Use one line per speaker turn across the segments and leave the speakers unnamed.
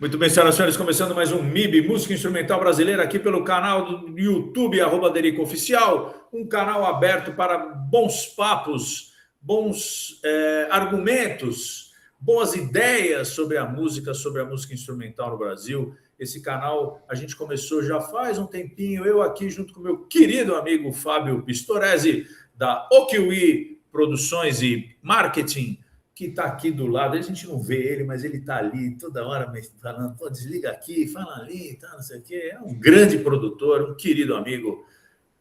Muito bem, senhoras e senhores, começando mais um MIB, Música Instrumental Brasileira, aqui pelo canal do YouTube, @DericoOficial, um canal aberto para bons papos, bons argumentos, boas ideias sobre a música instrumental no Brasil. Esse canal a gente começou já faz um tempinho, eu aqui junto com meu querido amigo Fábio Pistoresi, da Okiwi Produções e Marketing, que está aqui do lado. A gente não vê ele, mas ele está ali toda hora me falando, pô, desliga aqui, fala ali, tá, não sei o quê. É um grande produtor, um querido amigo,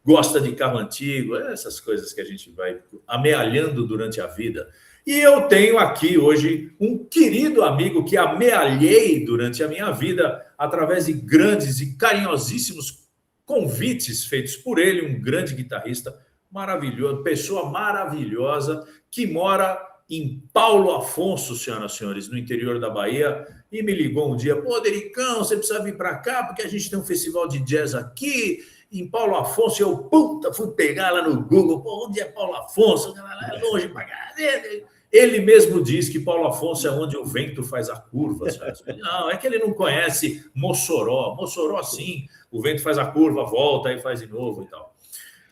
gosta de carro antigo, essas coisas que a gente vai amealhando durante a vida. E eu tenho aqui hoje um querido amigo que amealhei durante a minha vida através de grandes e carinhosíssimos convites feitos por ele, um grande guitarrista maravilhoso, pessoa maravilhosa, que mora em Paulo Afonso, senhoras e senhores, no interior da Bahia, e me ligou um dia, pô, Dericão, você precisa vir para cá, porque a gente tem um festival de jazz aqui, em Paulo Afonso. Eu, puta, fui pegar lá no Google, pô, onde é Paulo Afonso? É longe pra caralho. Ele mesmo diz que Paulo Afonso é onde o vento faz a curva, senhoras e senhores. Não, é que ele não conhece Mossoró. Mossoró, sim, o vento faz a curva, volta e faz de novo e tal.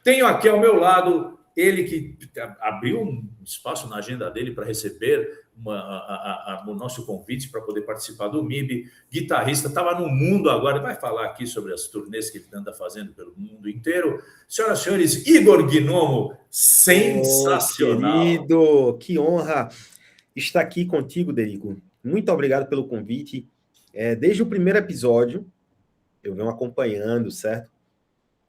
Tenho aqui ao meu lado ele que abriu um espaço na agenda dele para receber o nosso convite para poder participar do MIB, guitarrista, estava no mundo agora, vai falar aqui sobre as turnês que ele anda fazendo pelo mundo inteiro. Senhoras e senhores, Igor Gnomo, sensacional.
Querido, que honra estar aqui contigo, Derico. Muito obrigado pelo convite. Desde o primeiro episódio, eu venho acompanhando, certo?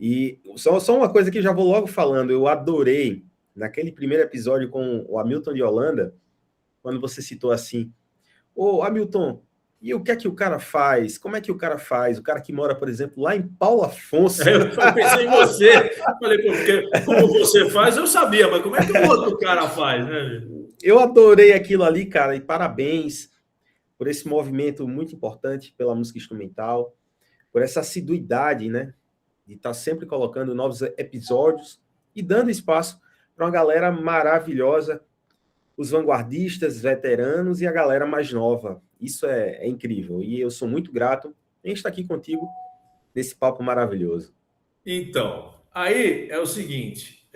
E só uma coisa que já vou logo falando, eu adorei, naquele primeiro episódio com o Hamilton de Holanda, quando você citou assim, ô Hamilton, e o que é que o cara faz? Como é que o cara faz? O cara que mora, por exemplo, lá em Paulo Afonso.
Eu pensei em você. Falei, porque como você faz, eu sabia, mas como é que o outro cara faz, né?
Eu adorei aquilo ali, cara, e parabéns por esse movimento muito importante pela música instrumental, por essa assiduidade, né? De estar sempre colocando novos episódios e dando espaço para uma galera maravilhosa, os vanguardistas, veteranos e a galera mais nova. Isso é incrível. E eu sou muito grato em estar aqui contigo nesse papo maravilhoso.
Então, aí é o seguinte,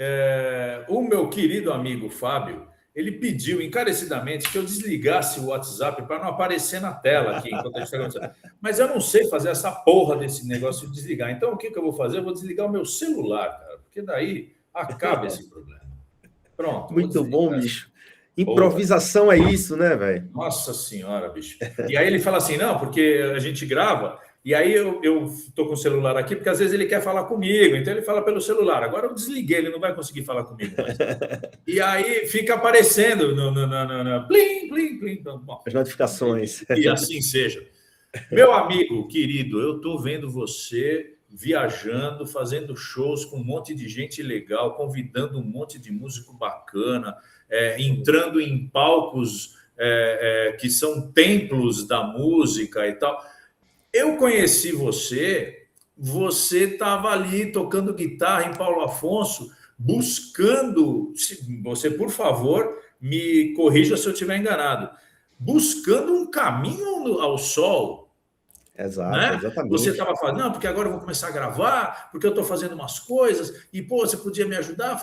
o meu querido amigo Fábio, ele pediu encarecidamente que eu desligasse o WhatsApp para não aparecer na tela aqui enquanto a gente está conversando. Mas eu não sei fazer essa porra desse negócio de desligar. Então, o que eu vou fazer? Eu vou desligar o meu celular, cara, porque daí acaba esse problema. Pronto.
Muito bom, bicho. Improvisação é isso, né, velho?
Nossa senhora, bicho. E aí ele fala assim, não, porque a gente grava, e aí eu tô com o celular aqui, porque às vezes ele quer falar comigo, então ele fala pelo celular. Agora eu desliguei, ele não vai conseguir falar comigo mais. E aí fica aparecendo plim, plim, plim. Bom,
as notificações.
E assim seja. Meu amigo querido, eu tô vendo você viajando, fazendo shows com um monte de gente legal, convidando um monte de músico bacana, entrando em palcos que são templos da música e tal. Eu conheci você estava ali tocando guitarra em Paulo Afonso, buscando, você, por favor, me corrija se eu estiver enganado, buscando um caminho ao sol.
Exato,
Né?
exatamente.
Você estava falando, não, porque agora eu vou começar a gravar, porque eu estou fazendo umas coisas, e pô, você podia me ajudar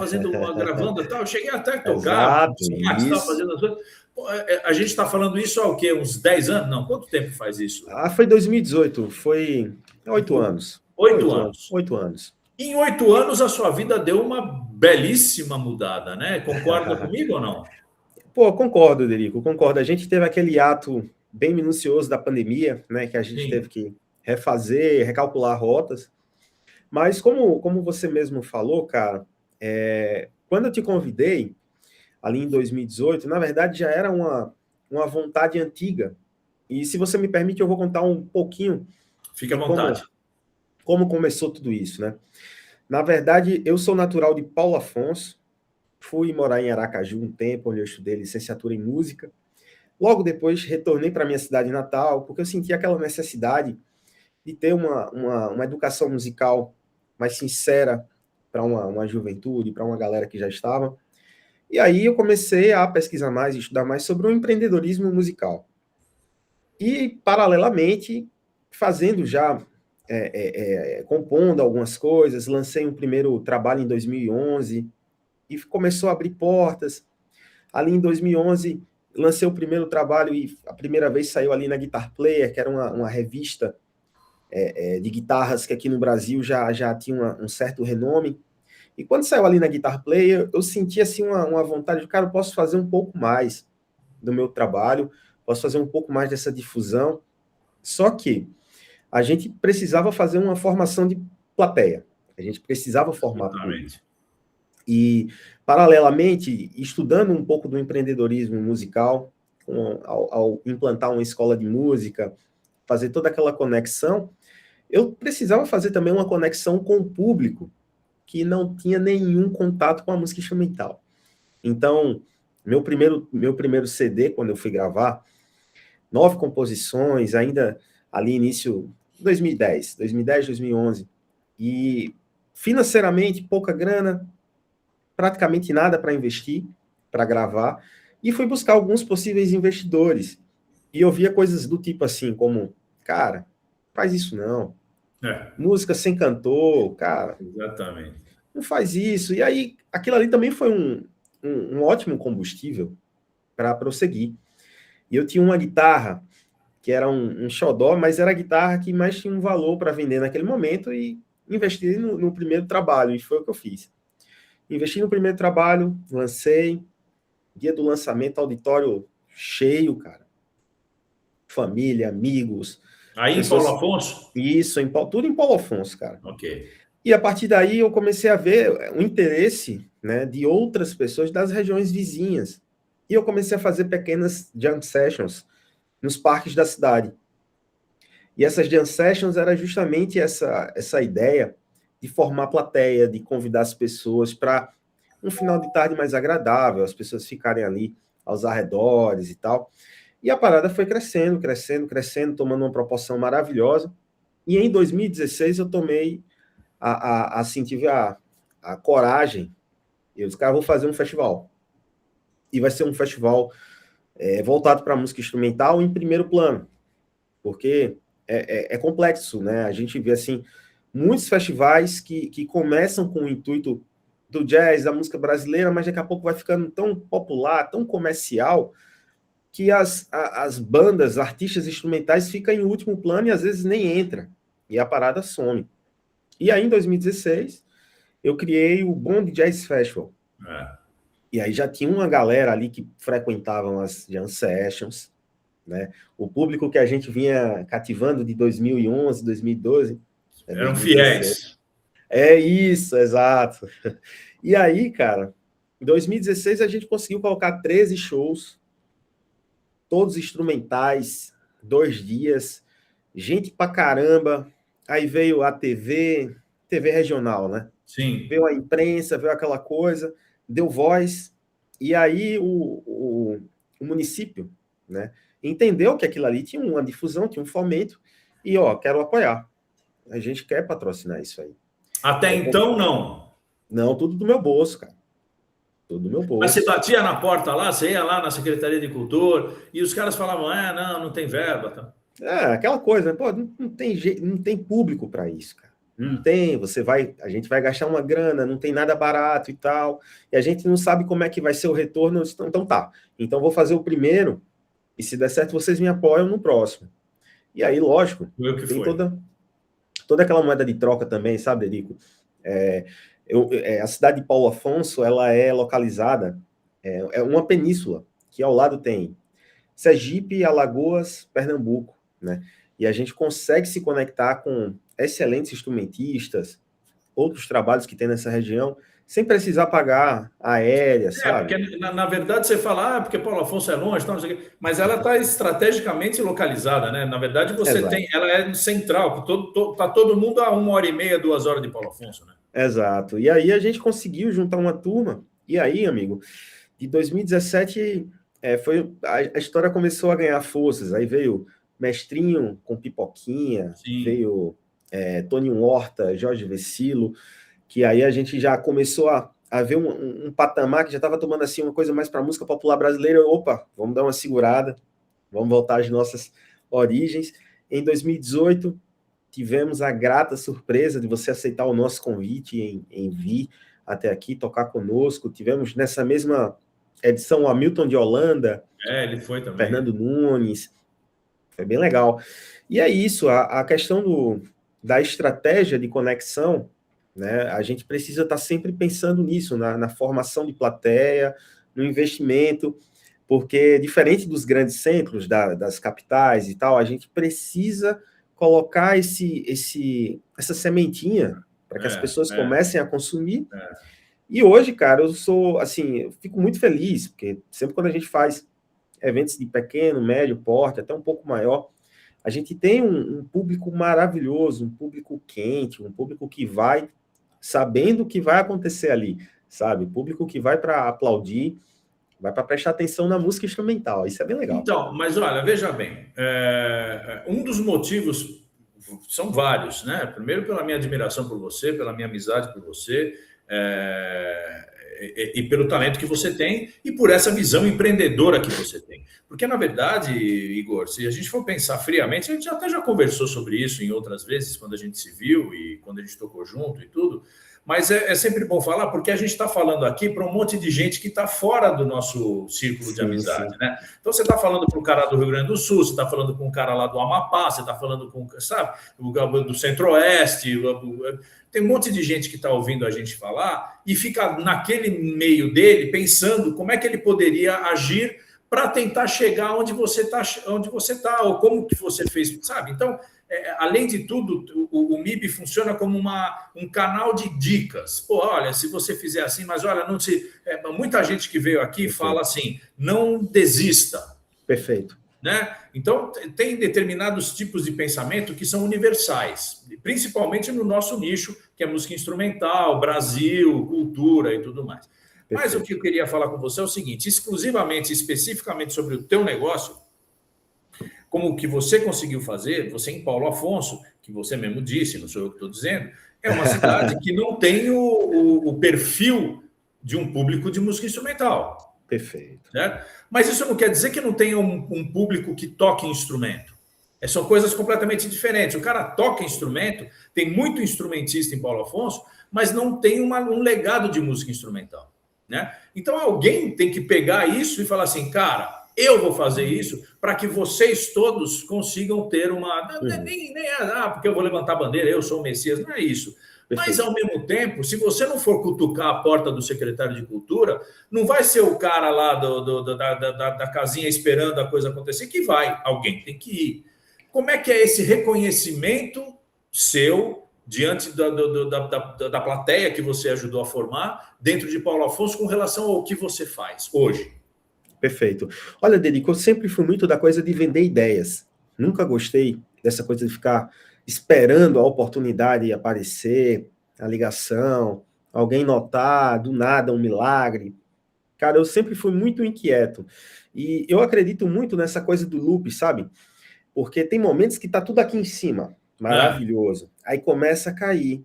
gravando e tal. Eu cheguei até a tocar, estava fazendo as coisas. Pô, a gente está falando isso há o quê? Uns 10 anos? Não, quanto tempo faz isso?
Foi 2018, foi 8 anos.
8 anos.
8 anos.
Em 8 anos, a sua vida deu uma belíssima mudada, né? Concorda comigo ou não?
Pô, concordo, Derico, concordo. A gente teve aquele ato bem minucioso da pandemia, né, que a gente teve que refazer, recalcular rotas. Mas como você mesmo falou, cara, quando eu te convidei, ali em 2018, na verdade já era uma vontade antiga. E se você me permite, eu vou contar um pouquinho.
Fique à vontade.
Como começou tudo isso, né? Na verdade, eu sou natural de Paulo Afonso, fui morar em Aracaju um tempo, onde eu estudei licenciatura em música. Logo depois, retornei para minha cidade natal, porque eu senti aquela necessidade de ter uma educação musical mais sincera para uma juventude, para uma galera que já estava. E aí eu comecei a pesquisar mais, estudar mais sobre o empreendedorismo musical. E, paralelamente, fazendo já, compondo algumas coisas, lancei um primeiro trabalho em 2011 e começou a abrir portas. Ali em 2011, lancei o primeiro trabalho e a primeira vez saiu ali na Guitar Player, que era uma revista de guitarras que aqui no Brasil já tinha um certo renome. E quando saiu ali na Guitar Player, eu senti assim uma vontade de, cara, eu posso fazer um pouco mais do meu trabalho, posso fazer um pouco mais dessa difusão. Só que a gente precisava fazer uma formação de plateia. A gente precisava formar público.
Exatamente.
E, paralelamente, estudando um pouco do empreendedorismo musical, ao implantar uma escola de música, fazer toda aquela conexão, eu precisava fazer também uma conexão com o público que não tinha nenhum contato com a música instrumental. Então, meu primeiro CD, quando eu fui gravar, 9 composições, ainda ali início 2010, 2011, e financeiramente pouca grana, praticamente nada para investir, para gravar, e fui buscar alguns possíveis investidores. E eu via coisas do tipo assim, como, cara, faz isso não. Música sem cantor, cara,
Exatamente.
não faz isso. E aí, aquilo ali também foi um ótimo combustível para prosseguir. E eu tinha uma guitarra que era um xodó, mas era a guitarra que mais tinha um valor para vender naquele momento e investi no primeiro trabalho, e foi o que eu fiz. Investi no primeiro trabalho, lancei, dia do lançamento, auditório cheio, cara. Família, amigos,
Aí em Paulo
pessoas...
Afonso?
Isso, tudo em Paulo Afonso, cara.
Ok.
E a partir daí eu comecei a ver o interesse, né, de outras pessoas das regiões vizinhas. E eu comecei a fazer pequenas jam sessions nos parques da cidade. E essas jam sessions era justamente essa ideia de formar plateia, de convidar as pessoas para um final de tarde mais agradável, as pessoas ficarem ali aos arredores e tal. E a parada foi crescendo, crescendo, crescendo, tomando uma proporção maravilhosa. E em 2016 eu tomei assim, tive a coragem, eu disse, cara, vou fazer um festival. E vai ser um festival voltado para música instrumental em primeiro plano, porque é complexo, né? A gente vê, assim, muitos festivais que começam com o intuito do jazz, da música brasileira, mas daqui a pouco vai ficando tão popular, tão comercial, que as bandas, artistas instrumentais ficam em último plano e às vezes nem entra, e a parada some. E aí, em 2016, eu criei o Bond Jazz Festival. E aí já tinha uma galera ali que frequentavam as jam sessions, né? O público que a gente vinha cativando de 2011, 2012,
Eram
2016.
fiéis.
É isso, exato. E aí, cara, em 2016 a gente conseguiu colocar 13 shows, todos instrumentais, 2 dias, gente pra caramba. Aí veio a TV regional, né?
Sim.
Veio a imprensa, veio aquela coisa, deu voz, e aí o município, né, entendeu que aquilo ali tinha uma difusão, tinha um fomento, e, quero apoiar. A gente quer patrocinar isso aí.
Até então, não.
Não, tudo do meu bolso, cara. Tudo do meu
Mas você
bolso.
batia na porta lá, você ia lá na Secretaria de Cultura, e os caras falavam, não tem verba. Tá?
Aquela coisa, né? Pô, não tem jeito, não tem público para isso, cara. Não tem, a gente vai gastar uma grana, não tem nada barato e tal, e a gente não sabe como é que vai ser o retorno, então tá. Então vou fazer o primeiro, e se der certo, vocês me apoiam no próximo. E aí, lógico, tem toda aquela moeda de troca também, sabe, Derico? A cidade de Paulo Afonso, ela é localizada, é uma península, que ao lado tem Sergipe, Alagoas, Pernambuco, né? E a gente consegue se conectar com excelentes instrumentistas, outros trabalhos que tem nessa região, sem precisar pagar aérea, sabe?
Porque na verdade você fala, porque Paulo Afonso é longe, não sei o quê, mas ela está estrategicamente localizada, né? Na verdade, ela é central, tá todo mundo a 1h30, 2 horas de Paulo Afonso, né?
Exato. E aí a gente conseguiu juntar uma turma, e aí, amigo, de 2017 a história começou a ganhar forças. Aí veio Mestrinho com Pipoquinha,
Sim.
veio Toninho Horta, Jorge Vecilo, que aí a gente já começou a ver um patamar que já estava tomando assim uma coisa mais para a música popular brasileira. Opa, vamos dar uma segurada, vamos voltar às nossas Origens. Em 2018, tivemos a grata surpresa de você aceitar o nosso convite em vir até aqui, tocar conosco. Tivemos nessa mesma edição o Hamilton de Holanda,
ele foi também.
Fernando Nunes, foi bem legal. E é isso, a questão da estratégia de conexão, né? A gente precisa estar sempre pensando nisso, na formação de plateia, no investimento, porque diferente dos grandes centros, das capitais e tal, a gente precisa colocar essa sementinha para que as pessoas comecem a consumir. E hoje, cara, eu fico muito feliz, porque sempre quando a gente faz eventos de pequeno, médio porte, até um pouco maior, a gente tem um público maravilhoso, um público quente, um público que vai sabendo o que vai acontecer ali, sabe? Público que vai para aplaudir, vai para prestar atenção na música instrumental. Isso é bem legal.
Então, mas olha, veja bem, um dos motivos, são vários, né? Primeiro, pela minha admiração por você, pela minha amizade por você, e pelo talento que você tem e por essa visão empreendedora que você tem. Porque, na verdade, Igor, se a gente for pensar friamente, a gente até já conversou sobre isso em outras vezes, quando a gente se viu e quando a gente tocou junto e tudo, mas é sempre bom falar, porque a gente está falando aqui para um monte de gente que está fora do nosso círculo de amizade, né? Então, você está falando para um cara do Rio Grande do Sul, você está falando com um cara lá do Amapá, você está falando com, sabe, do Centro-Oeste, tem um monte de gente que está ouvindo a gente falar e fica naquele meio dele pensando como é que ele poderia agir para tentar chegar onde você está, ou como que você fez, sabe? Então, além de tudo, o MIB funciona como um canal de dicas. Pô, olha, se você fizer assim, mas olha, não se... muita gente que veio aqui fala assim, não desista.
Perfeito.
Né? Então, tem determinados tipos de pensamento que são universais, principalmente no nosso nicho, que é música instrumental, Brasil, cultura e tudo mais. Perfeito. Mas o que eu queria falar com você é o seguinte, exclusivamente, especificamente sobre o teu negócio, como o que você conseguiu fazer, você em Paulo Afonso, que você mesmo disse, não sou eu que estou dizendo, é uma cidade que não tem o perfil de um público de música instrumental.
Perfeito.
Certo? Mas isso não quer dizer que não tenha um público que toque instrumento. São coisas completamente diferentes. O cara toca instrumento, tem muito instrumentista em Paulo Afonso, mas não tem um legado de música instrumental. Né? Então alguém tem que pegar isso e falar assim, cara, eu vou fazer isso para que vocês todos consigam ter uma... porque eu vou levantar a bandeira, eu sou o Messias, não é isso. Mas, ao mesmo tempo, se você não for cutucar a porta do secretário de Cultura, não vai ser o cara lá da casinha esperando a coisa acontecer que vai. Alguém tem que ir. Como é que é esse reconhecimento seu diante da plateia que você ajudou a formar dentro de Paulo Afonso com relação ao que você faz hoje?
Perfeito. Olha, Derico, eu sempre fui muito da coisa de vender ideias. Nunca gostei dessa coisa de ficar esperando a oportunidade aparecer, a ligação, alguém notar, do nada, um milagre. Cara, eu sempre fui muito inquieto. E eu acredito muito nessa coisa do loop, sabe? Porque tem momentos que tá tudo aqui em cima, maravilhoso. Aí começa a cair.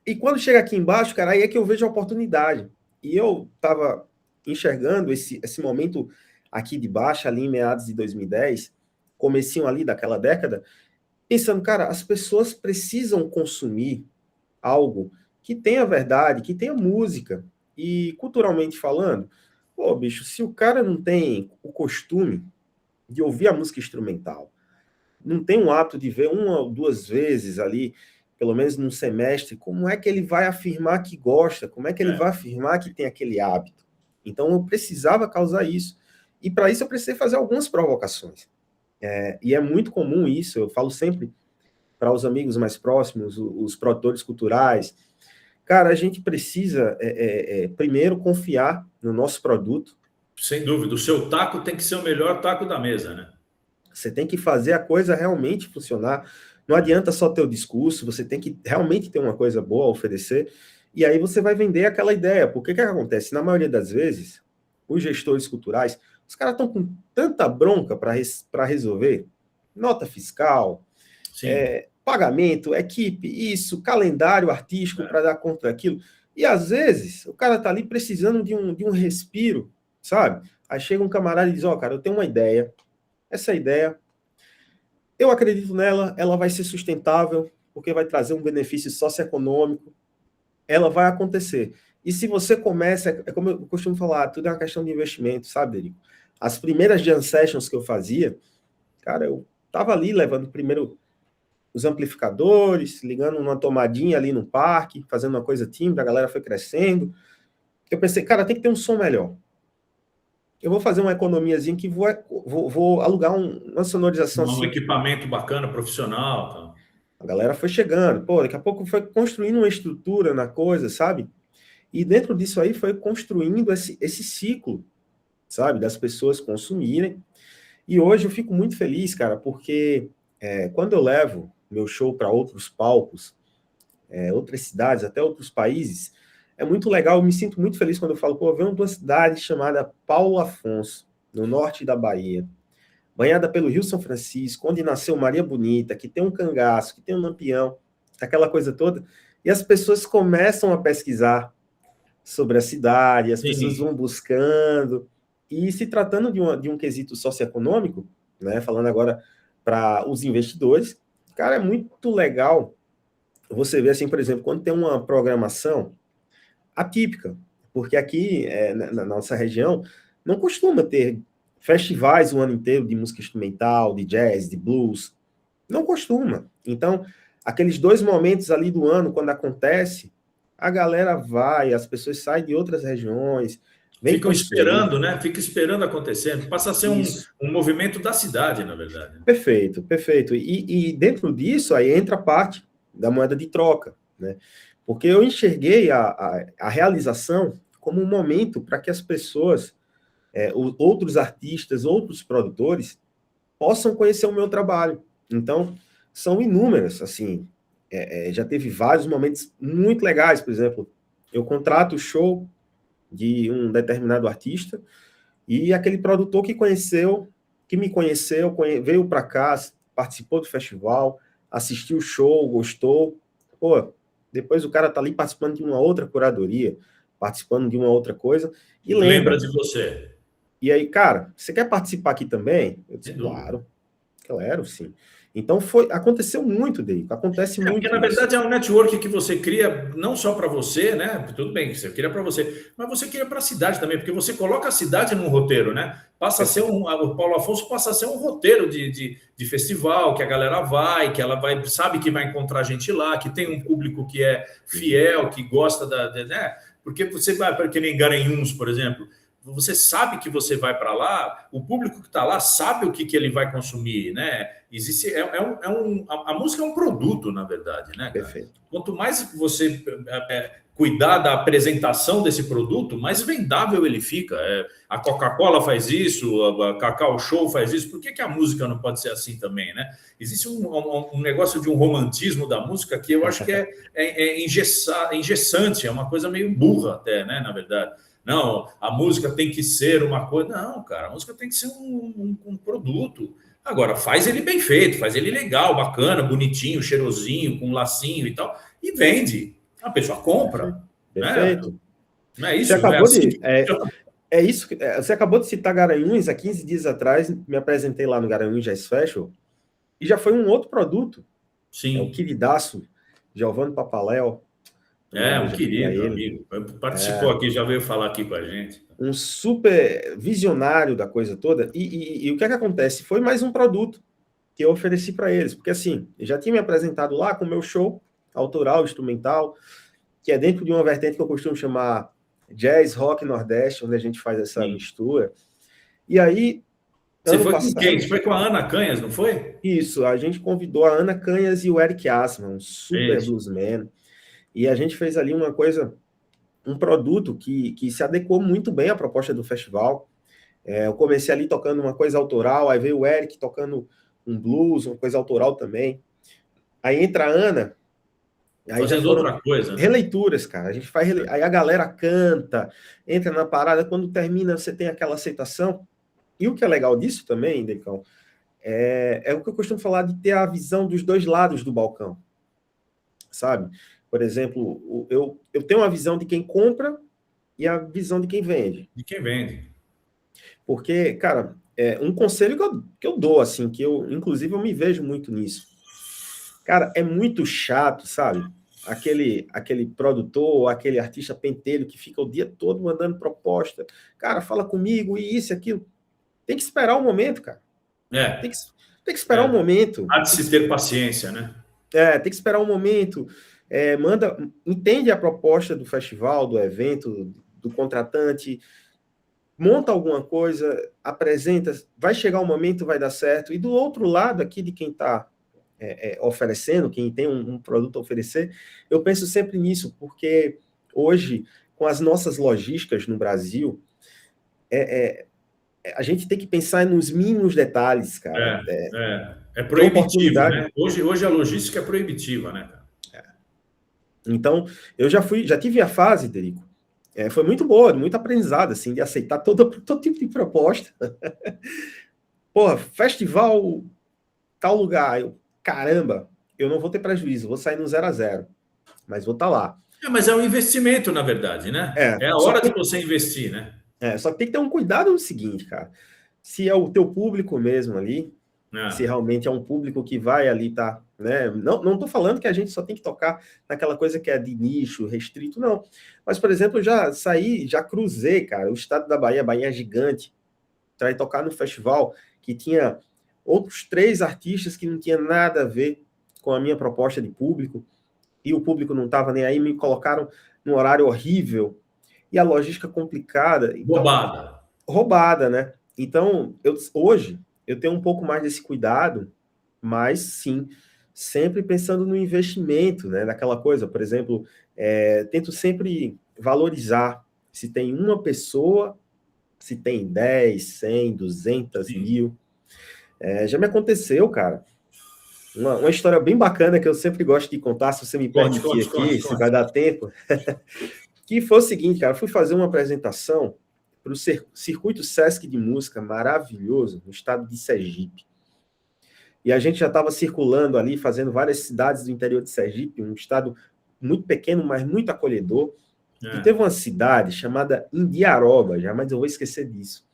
E quando chega aqui embaixo, cara, aí é que eu vejo a oportunidade. E eu tava enxergando esse momento aqui de baixo, ali em meados de 2010, comecinho ali daquela década, pensando, cara, as pessoas precisam consumir algo que tenha verdade, que tenha música. E culturalmente falando, pô, bicho, se o cara não tem o costume de ouvir a música instrumental, não tem um hábito de ver uma ou duas vezes ali, pelo menos num semestre, como é que ele vai afirmar que gosta? Como é que ele vai afirmar que tem aquele hábito? Então eu precisava causar isso. E para isso eu precisei fazer algumas provocações. E é muito comum isso, eu falo sempre para os amigos mais próximos, os produtores culturais. Cara, a gente precisa, primeiro, confiar no nosso produto.
Sem dúvida, o seu taco tem que ser o melhor taco da mesa, né?
Você tem que fazer a coisa realmente funcionar. Não adianta só ter o discurso, você tem que realmente ter uma coisa boa a oferecer, e aí você vai vender aquela ideia. Porque o que acontece? Na maioria das vezes, os gestores culturais, os caras estão com tanta bronca para resolver, nota fiscal, pagamento, equipe, isso, calendário artístico para dar conta daquilo. E às vezes o cara está ali precisando de um respiro, sabe? Aí chega um camarada e diz, cara, eu tenho uma ideia, essa ideia. Eu acredito nela, ela vai ser sustentável, porque vai trazer um benefício socioeconômico, ela vai acontecer. E se você começa, é como eu costumo falar, tudo é uma questão de investimento, sabe, Derico? As primeiras jam sessions que eu fazia, cara, eu tava ali levando primeiro os amplificadores, ligando uma tomadinha ali no parque, fazendo uma coisa tímida, a galera foi crescendo. Eu pensei, cara, tem que ter um som melhor. Eu vou fazer uma economiazinha que vou alugar uma sonorização
Um
assim.
equipamento bacana, profissional. Tá?
A galera foi chegando, pô, daqui a pouco foi construindo uma estrutura na coisa, sabe? E dentro disso aí foi construindo esse ciclo, sabe? Das pessoas consumirem. E hoje eu fico muito feliz, cara, porque quando eu levo meu show para outros palcos, outras cidades, até outros países, é muito legal, eu me sinto muito feliz quando eu falo, pô, eu venho de uma cidade chamada Paulo Afonso, no norte da Bahia, banhada pelo Rio São Francisco, onde nasceu Maria Bonita, que tem um cangaço, que tem um lampião, aquela coisa toda, e as pessoas começam a pesquisar sobre a cidade, as pessoas
Sim.
vão buscando, e se tratando de um quesito socioeconômico, né, falando agora para os investidores, cara, é muito legal você ver, assim, por exemplo, quando tem uma programação atípica, porque aqui, na nossa região, não costuma ter festivais o ano inteiro de música instrumental, de jazz, de blues, não costuma. Então, aqueles 2 momentos ali do ano, quando acontece, a galera vai, as pessoas saem de outras regiões, vêm
Ficam
conhecer.
esperando, né? Fica esperando acontecer. Passa a ser
Isso.
um movimento da cidade, na verdade.
Perfeito, perfeito. E dentro disso aí entra a parte da moeda de troca, né? Porque eu enxerguei a realização como um momento para que as pessoas, outros artistas, outros produtores, possam conhecer o meu trabalho. Então, são inúmeras, assim, já teve vários momentos muito legais, por exemplo, eu contrato o show de um determinado artista e aquele produtor que me conheceu, veio para cá, participou do festival, assistiu o show, gostou, pô, depois o cara tá ali participando de uma outra curadoria, participando de uma outra coisa, e
Lembra
lembra.
de você.
E aí, cara, você quer participar aqui também? Eu disse,
Sem dúvida.
claro, sim. Então aconteceu muito, Deico, acontece
Porque,
muito
na
isso.
verdade, é um network que você cria não só para você, né? Tudo bem, você cria para você, mas você cria para a cidade também, porque você coloca a cidade num roteiro, né? Passa a ser
Perfeito.
o Paulo Afonso passa a ser um roteiro de festival, que a galera vai, que ela vai, sabe que vai encontrar gente lá, que tem um público que é fiel, que gosta né? Porque você vai para que nem Garanhuns, por exemplo. Você sabe que você vai para lá, o público que está lá sabe o que ele vai consumir, né? Existe, a música é um produto, na verdade, né, cara?
Perfeito.
Quanto mais você cuidar da apresentação desse produto, mais vendável ele fica. A Coca-Cola faz isso, a Cacau Show faz isso. Por que a música não pode ser assim também, né? Existe um negócio de um romantismo da música que eu acho que é engessante, é uma coisa meio burra até, né, na verdade. Não, a música tem que ser uma coisa. Não, cara, a música tem que ser um produto. Agora, faz ele bem feito, faz ele legal, bacana, bonitinho, cheirosinho, com um lacinho e tal, e vende. A pessoa compra, né?
Perfeito.
Não é
Você
isso? É
acabou
assim
de.
que
É isso. Você acabou de citar Garanhuns. Há 15 dias atrás, me apresentei lá no Garanhuns Jazz Festival e já foi um outro produto. É o
sim.
queridaço, Giovanni Papaléu. Mandar um
É, um
beijo aqui para
querido
ele.
amigo. Participou aqui, já veio falar aqui com a gente.
Um super visionário da coisa toda. E o que é que acontece? Foi mais um produto que eu ofereci para eles. Porque assim, eu já tinha me apresentado lá com o meu show autoral, instrumental, que é dentro de uma vertente que eu costumo chamar Jazz Rock Nordeste, onde a gente faz essa
Sim.
mistura. E aí,
Você
ano
foi com quem?
passado,
Você foi com a Ana Canhas, não foi?
isso, a gente convidou a Ana Canhas e o Eric Assman, um super
Isso.
bluesman, e a gente fez ali uma coisa, um produto que se adequou muito bem à proposta do festival. Eu comecei ali tocando uma coisa autoral, aí veio o Eric tocando um blues, uma coisa autoral também. Aí entra a Ana, aí já
Fazendo
foram
outra coisa, né?
releituras, cara. A gente faz aí a galera canta, entra na parada, quando termina você tem aquela aceitação. E o que é legal disso também, Decão, é o que eu costumo falar de ter a visão dos dois lados do balcão, sabe? Por exemplo, eu tenho uma visão de quem compra e a visão de quem vende.
De quem vende.
Porque, cara, um conselho que eu dou, assim, inclusive, eu me vejo muito nisso. Cara, é muito chato, sabe? Aquele produtor, aquele artista pentelho que fica o dia todo mandando proposta. Cara, fala comigo, e isso, e aquilo. Tem que esperar o momento, cara. Tem que esperar o momento.
Há de se ter paciência, né?
Tem que esperar um momento. Entende a proposta do festival, do evento, do contratante, monta alguma coisa, apresenta, vai chegar um momento, vai dar certo. E do outro lado aqui de quem está oferecendo, quem tem um produto a oferecer, eu penso sempre nisso, porque hoje, com as nossas logísticas no Brasil, a gente tem que pensar nos mínimos detalhes, cara.
É proibitivo, né? Hoje a logística é proibitiva, né?
Então, eu já tive a fase, Derico, foi muito boa, muito aprendizado, assim, de aceitar todo tipo de proposta. Porra, festival, tal lugar, caramba, eu não vou ter prejuízo, vou sair no 0-0, mas vou estar lá.
Mas é um investimento, na verdade, né? É a hora de você investir, né?
Só que tem que ter um cuidado no seguinte, cara. Se é o teu público mesmo ali, se realmente é um público que vai ali, tá, né? Não tô falando que a gente só tem que tocar naquela coisa que é de nicho, restrito, não. Mas, por exemplo, eu já cruzei, cara, o estado da Bahia, Bahia é gigante, para ir tocar no festival que tinha outros 3 artistas que não tinha nada a ver com a minha proposta de público, e o público não estava nem aí, me colocaram num horário horrível, e a logística complicada. Então, roubada, né? Então, hoje, eu tenho um pouco mais desse cuidado, mas sim, sempre pensando no investimento, né? Naquela coisa, por exemplo, tento sempre valorizar se tem uma pessoa, se tem 10, 100, 200 mil. Já me aconteceu, cara. Uma história bem bacana que eu sempre gosto de contar, se você me permitir aqui, se vai dar tempo. Que foi o seguinte, cara, eu fui fazer uma apresentação para o Circuito Sesc de Música, maravilhoso, no estado de Sergipe. E a gente já estava circulando ali, fazendo várias cidades do interior de Sergipe, um estado muito pequeno, mas muito acolhedor. E teve uma cidade chamada Indiaroba, jamais eu vou esquecer disso.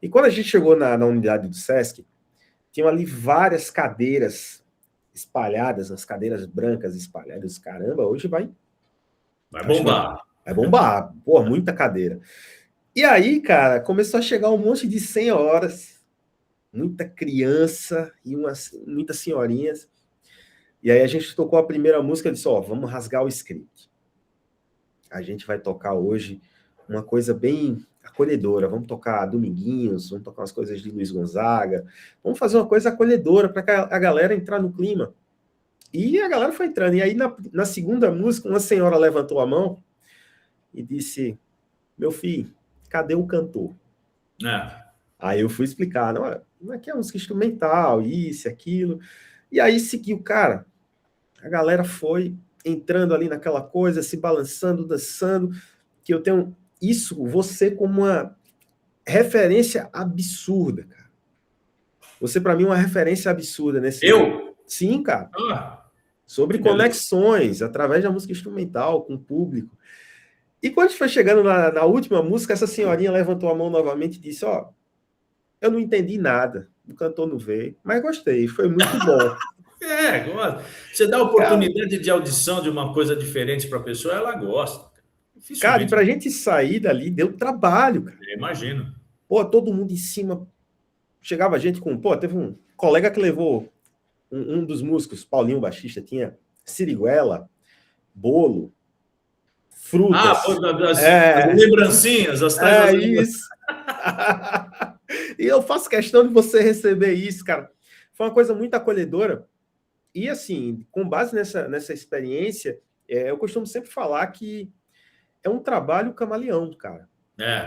E quando a gente chegou na unidade do Sesc, tinham ali várias cadeiras espalhadas, as cadeiras brancas espalhadas. Caramba, hoje vai
bombar.
Vai bombar. Pô, muita cadeira. E aí, cara, começou a chegar um monte de senhoras, muita criança e muitas senhorinhas. E aí a gente tocou a primeira música e disse, vamos rasgar o script. A gente vai tocar hoje uma coisa bem acolhedora. Vamos tocar Dominguinhos, vamos tocar umas coisas de Luiz Gonzaga. Vamos fazer uma coisa acolhedora para a galera entrar no clima. E a galera foi entrando. E aí, na segunda música, uma senhora levantou a mão e disse, meu filho, cadê o cantor? Aí eu fui explicar, não aqui é música instrumental, isso, aquilo. E aí seguiu, cara. A galera foi entrando ali naquela coisa, se balançando, dançando, que eu tenho você como uma referência absurda, cara. Você, para mim, é uma referência absurda nesse...
Eu?
Sim, cara. Sobre conexões, através da música instrumental, com o público. E quando a gente foi chegando na última música, essa senhorinha levantou a mão novamente e disse, eu não entendi nada, o cantor não veio, mas gostei, foi muito bom.
Gosta. Você dá a oportunidade de audição de uma coisa diferente para a pessoa, ela gosta.
Cara, e pra gente sair dali, deu trabalho, cara.
Eu imagino.
Todo mundo em cima, chegava a gente com... teve um colega que levou um dos músicos, Paulinho, baixista, tinha siriguela, bolo, frutas.
As lembrancinhas, as tais.
Isso. E eu faço questão de você receber isso, cara. Foi uma coisa muito acolhedora. E, assim, com base nessa experiência, eu costumo sempre falar que é um trabalho camaleão, cara.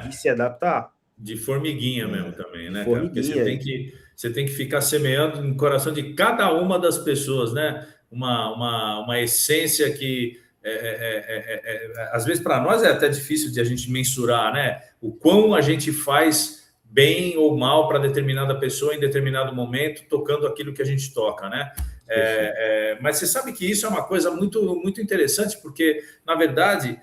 De se adaptar.
De formiguinha mesmo também, né?
Formiguinha.
Porque você tem que ficar semeando no coração de cada uma das pessoas, né? Uma essência que... às vezes, para nós, é até difícil de a gente mensurar, né? O quão a gente faz bem ou mal para determinada pessoa em determinado momento, tocando aquilo que a gente toca, né? Mas você sabe que isso é uma coisa muito, muito interessante, porque, na verdade,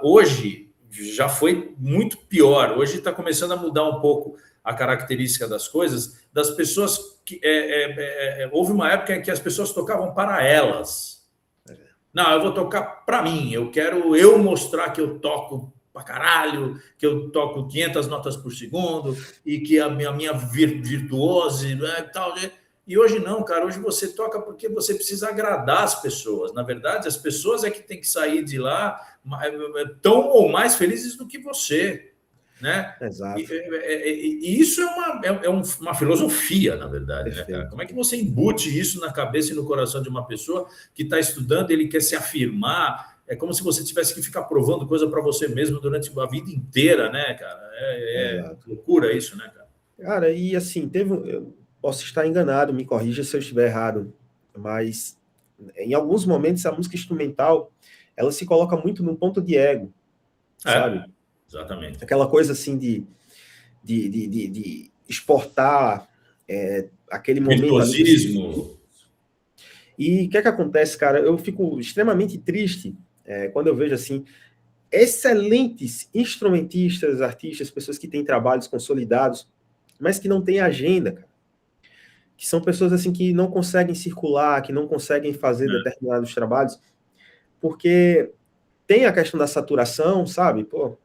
hoje já foi muito pior. Hoje está começando a mudar um pouco a característica das coisas, das pessoas que houve uma época em que as pessoas tocavam para elas. Não, eu vou tocar para mim, eu quero eu mostrar que eu toco pra caralho, que eu toco 500 notas por segundo e que a minha virtuose, né, e tal. E hoje não, cara, hoje você toca porque você precisa agradar as pessoas. Na verdade, as pessoas é que tem que sair de lá tão ou mais felizes do que você, né?
Exato.
E isso é uma filosofia, na verdade, né, cara? Como é que você embute isso na cabeça e no coração de uma pessoa que está estudando, ele quer se afirmar? É como se você tivesse que ficar provando coisa para você mesmo durante a vida inteira, né, cara? É loucura isso, né, cara?
Cara, e assim, eu posso estar enganado, me corrija se eu estiver errado, mas em alguns momentos a música instrumental, ela se coloca muito num ponto de ego, sabe?
Exatamente.
Aquela coisa assim de exportar aquele momento.
Virtuosismo.
E o que é que acontece, cara? Eu fico extremamente triste quando eu vejo assim excelentes instrumentistas, artistas, pessoas que têm trabalhos consolidados, mas que não têm agenda, cara. Que são pessoas assim que não conseguem circular, que não conseguem fazer determinados trabalhos, porque tem a questão da saturação, sabe? Pô,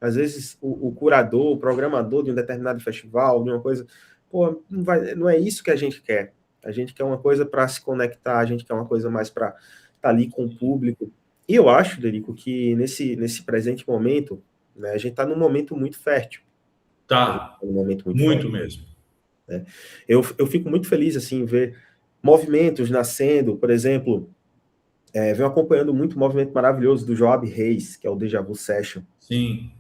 às vezes o curador, o programador de um determinado festival, de uma coisa, pô, não é isso que a gente quer. A gente quer uma coisa para se conectar, a gente quer uma coisa mais para estar ali com o público. E eu acho, Derico, que nesse presente momento, né, a gente está num momento muito fértil.
Tá.
Um momento muito
muito
fértil,
mesmo.
né? Eu fico muito feliz assim em ver movimentos nascendo, por exemplo, venho acompanhando muito o movimento maravilhoso do Joab Reis, que é o Deja Vu Session.
Sim.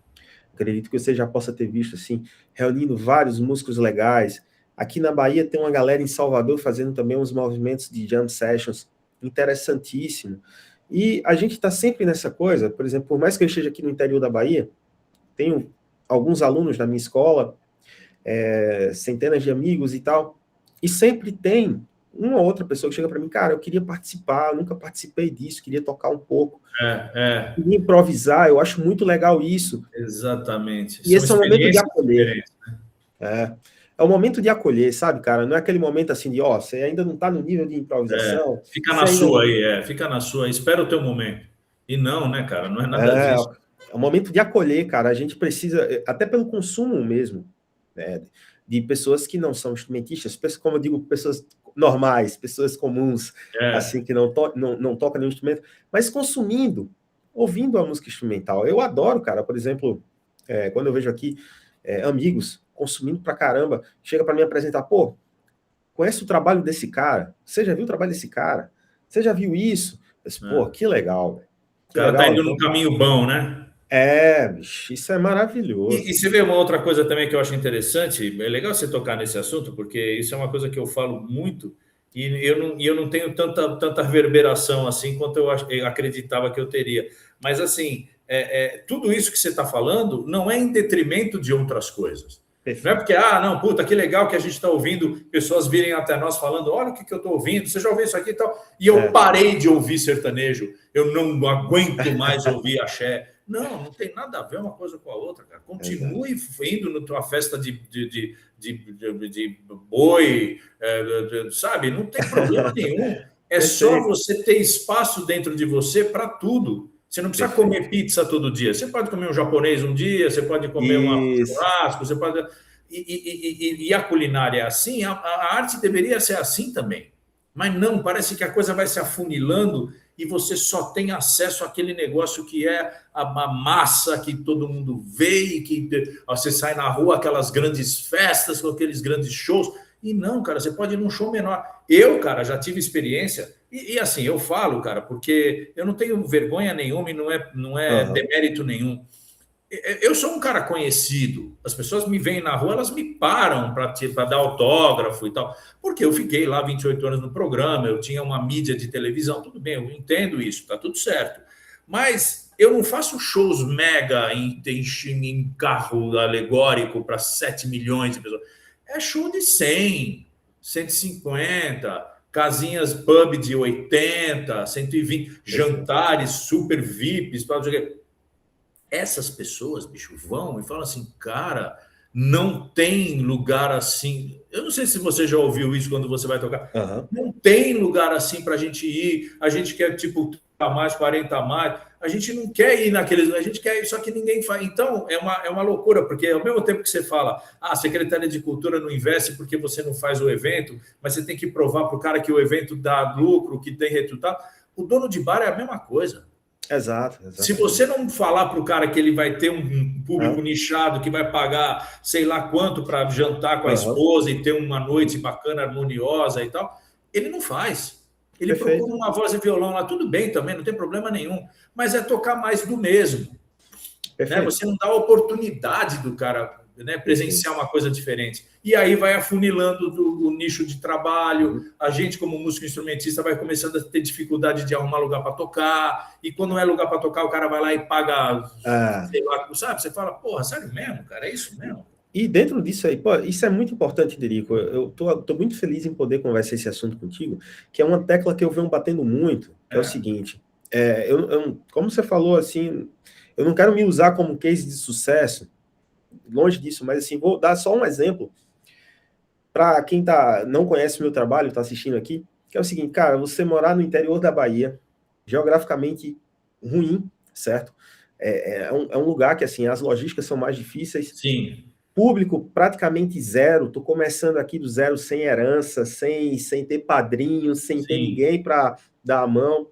Acredito que você já possa ter visto, assim, reunindo vários músicos legais. Aqui na Bahia tem uma galera em Salvador fazendo também uns movimentos de jam sessions interessantíssimo. E a gente está sempre nessa coisa, por exemplo, por mais que eu esteja aqui no interior da Bahia, tenho alguns alunos da minha escola, centenas de amigos e tal, e sempre tem uma ou outra pessoa que chega para mim, cara, eu queria participar, eu nunca participei disso, queria tocar um pouco, queria improvisar, eu acho muito legal isso.
Exatamente.
E esse é o momento de acolher. Né? É o momento de acolher, sabe, cara? Não é aquele momento assim de, você ainda não está no nível de improvisação.
Fica na sua aí, fica na sua, espera o teu momento. E não, né, cara, não é nada disso.
É o momento de acolher, cara. A gente precisa, até pelo consumo mesmo, né, de pessoas que não são instrumentistas, como eu digo, pessoas normais, pessoas comuns, assim, que não tocam nenhum instrumento, mas consumindo, ouvindo a música instrumental. Eu adoro, cara, por exemplo, quando eu vejo aqui amigos consumindo pra caramba, chega para me apresentar, pô, conhece o trabalho desse cara? Você já viu o trabalho desse cara? Você já viu isso? Eu disse, pô, que legal, velho.
O cara tá indo num caminho bom, né?
Bicho, isso é maravilhoso.
E você vê uma outra coisa também que eu acho interessante, é legal você tocar nesse assunto, porque isso é uma coisa que eu falo muito, e eu não tenho tanta reverberação assim quanto eu acreditava que eu teria. Mas, assim, tudo isso que você está falando não é em detrimento de outras coisas. Perfeito. Não é porque, não, puta, que legal que a gente está ouvindo pessoas virem até nós falando, olha o que eu estou ouvindo, você já ouviu isso aqui e tal. E eu parei de ouvir sertanejo, eu não aguento mais ouvir axé. Não tem nada a ver uma coisa com a outra, cara. Continue indo na tua festa de boi, sabe? Não tem problema nenhum. É só você ter espaço dentro de você para tudo. Você não precisa comer pizza todo dia. Você pode comer um japonês um dia, você pode comer um churrasco, você pode... E a culinária é assim, a arte deveria ser assim também. Mas não, parece que a coisa vai se afunilando e você só tem acesso àquele negócio que é a massa que todo mundo vê e que você sai na rua, aquelas grandes festas com aqueles grandes shows. E não, cara, você pode ir num show menor. Eu, cara, já tive experiência e assim, eu falo, cara, porque eu não tenho vergonha nenhuma e não é demérito nenhum. Eu sou um cara conhecido, as pessoas me veem na rua, elas me param para dar autógrafo e tal, porque eu fiquei lá 28 anos no programa, eu tinha uma mídia de televisão, tudo bem, eu entendo isso, tá tudo certo, mas eu não faço shows mega em carro alegórico para 7 milhões de pessoas, é show de 100, 150, casinhas pub de 80, 120, jantares super VIPs, para essas pessoas, bicho, vão e falam assim, cara, Não tem lugar assim. Eu não sei se você já ouviu isso quando você vai tocar.
Aham.
Não tem lugar assim para a gente ir. A gente quer, tipo, 30 a mais, 40 a mais. A gente não quer ir naqueles. A gente quer ir, só que ninguém faz. Então, é uma loucura, porque ao mesmo tempo que você fala, a Secretaria de Cultura não investe porque você não faz o evento, mas você tem que provar para o cara que o evento dá lucro, que tem resultado. O dono de bar é a mesma coisa.
Exato,
Se
exatamente.
você não falar para o cara que ele vai ter um público
Aham.
nichado, que vai pagar sei lá quanto para jantar com a
Aham.
esposa e ter uma noite bacana, harmoniosa e tal, ele não faz. Ele procura
Perfeito,
uma voz e violão lá, tudo bem também, não tem problema nenhum, mas é tocar mais do mesmo, né?
perfeito,
Você não dá a oportunidade do cara, né,
perfeito.
presenciar uma coisa diferente. E aí vai afunilando o nicho de trabalho,
Uhum.
a gente, como músico instrumentista, vai começando a ter dificuldade de arrumar lugar para tocar, e quando não é lugar para tocar, o cara vai lá e paga,
Ah,
sei lá, sabe? Você fala, porra, sério mesmo, cara? É isso mesmo?
e dentro disso aí, pô, isso é muito importante, Derico. Eu tô muito feliz em poder conversar esse assunto contigo, que é uma tecla que eu venho batendo muito, que é o
É,
seguinte, como você falou, assim, eu não quero me usar como case de sucesso, longe disso, mas assim, vou dar só um exemplo para quem não conhece o meu trabalho, está assistindo aqui, que é o seguinte, cara, você morar no interior da Bahia, geograficamente ruim, certo? É um lugar que, assim, as logísticas são mais difíceis,
sim,
público praticamente zero, tô começando aqui do zero, sem herança, sem ter padrinho, sem ter
sim,
ninguém para dar a mão.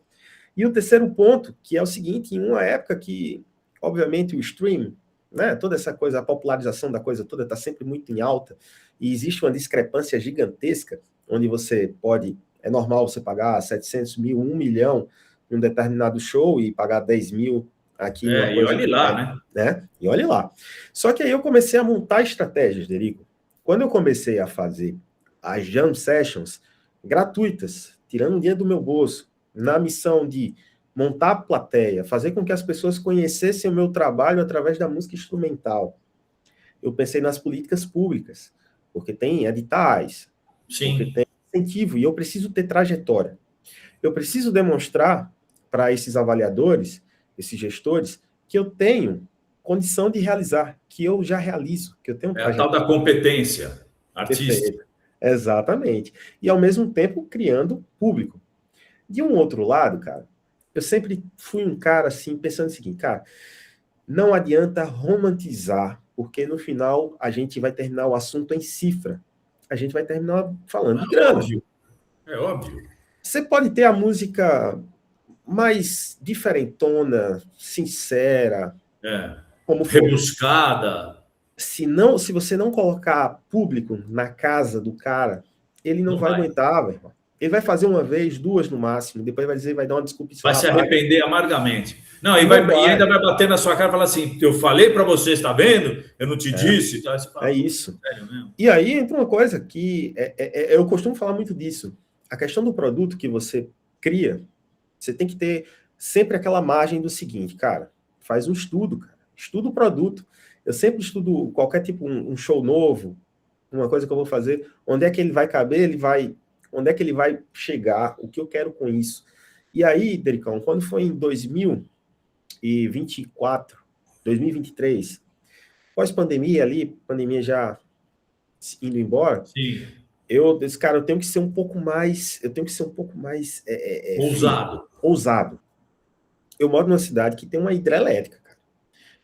E o terceiro ponto, que é o seguinte, em uma época que, obviamente, o stream, né, toda essa coisa, a popularização da coisa toda está sempre muito em alta, e existe uma discrepância gigantesca, onde você pode, é normal você pagar 700 mil, 1 milhão em um determinado show e pagar 10 mil aqui numa
e
coisa
olhe lá, né?
né? E olhe lá. Só que aí eu comecei a montar estratégias, Derico. Quando eu comecei a fazer as jam sessions gratuitas, tirando dinheiro do meu bolso, na missão de montar a plateia, fazer com que as pessoas conhecessem o meu trabalho através da música instrumental, eu pensei nas políticas públicas, porque tem editais, porque
Sim,
tem incentivo, e eu preciso ter trajetória. Eu preciso demonstrar para esses avaliadores, esses gestores, que eu tenho condição de realizar, que eu já realizo, que eu tenho
é a tal da
trajetória.
competência
Perfeito.
artística.
Exatamente. E ao mesmo tempo criando público. De um outro lado, cara, eu sempre fui um cara assim, pensando o seguinte, cara, não adianta romantizar, porque no final a gente vai terminar o assunto em cifra. A gente vai terminar falando
É
de grana.
óbvio, é óbvio.
Você pode ter a música mais diferentona, sincera,
É.
como for.
Rebuscada,
Se você não colocar público na casa do cara, ele não
não
vai
vai.
aguentar, meu irmão. Ele vai fazer uma vez, duas no máximo, depois vai dizer, vai dar uma desculpa e
Vai
falar,
se
rapaz,
arrepender amargamente. Não,
não
e ainda
vai.
vai bater na sua cara e falar assim: eu falei para você, está vendo? Eu não te
É,
disse. Tá? Você fala,
é
puta,
isso.
sério mesmo?
E aí entra uma coisa que eu costumo falar muito disso. A questão do produto que você cria, você tem que ter sempre aquela margem do seguinte, cara, faz um estudo, cara. Estuda o produto. Eu sempre estudo qualquer tipo, um show novo, uma coisa que eu vou fazer, onde é que ele vai caber, onde é que ele vai chegar, o que eu quero com isso. E aí, Dericão, quando foi em 2024, 2023, pós-pandemia ali, pandemia já indo embora,
Sim,
eu disse, cara, eu tenho que ser um pouco mais firme,
ousado.
ousado. Eu moro numa cidade que tem uma hidrelétrica, cara,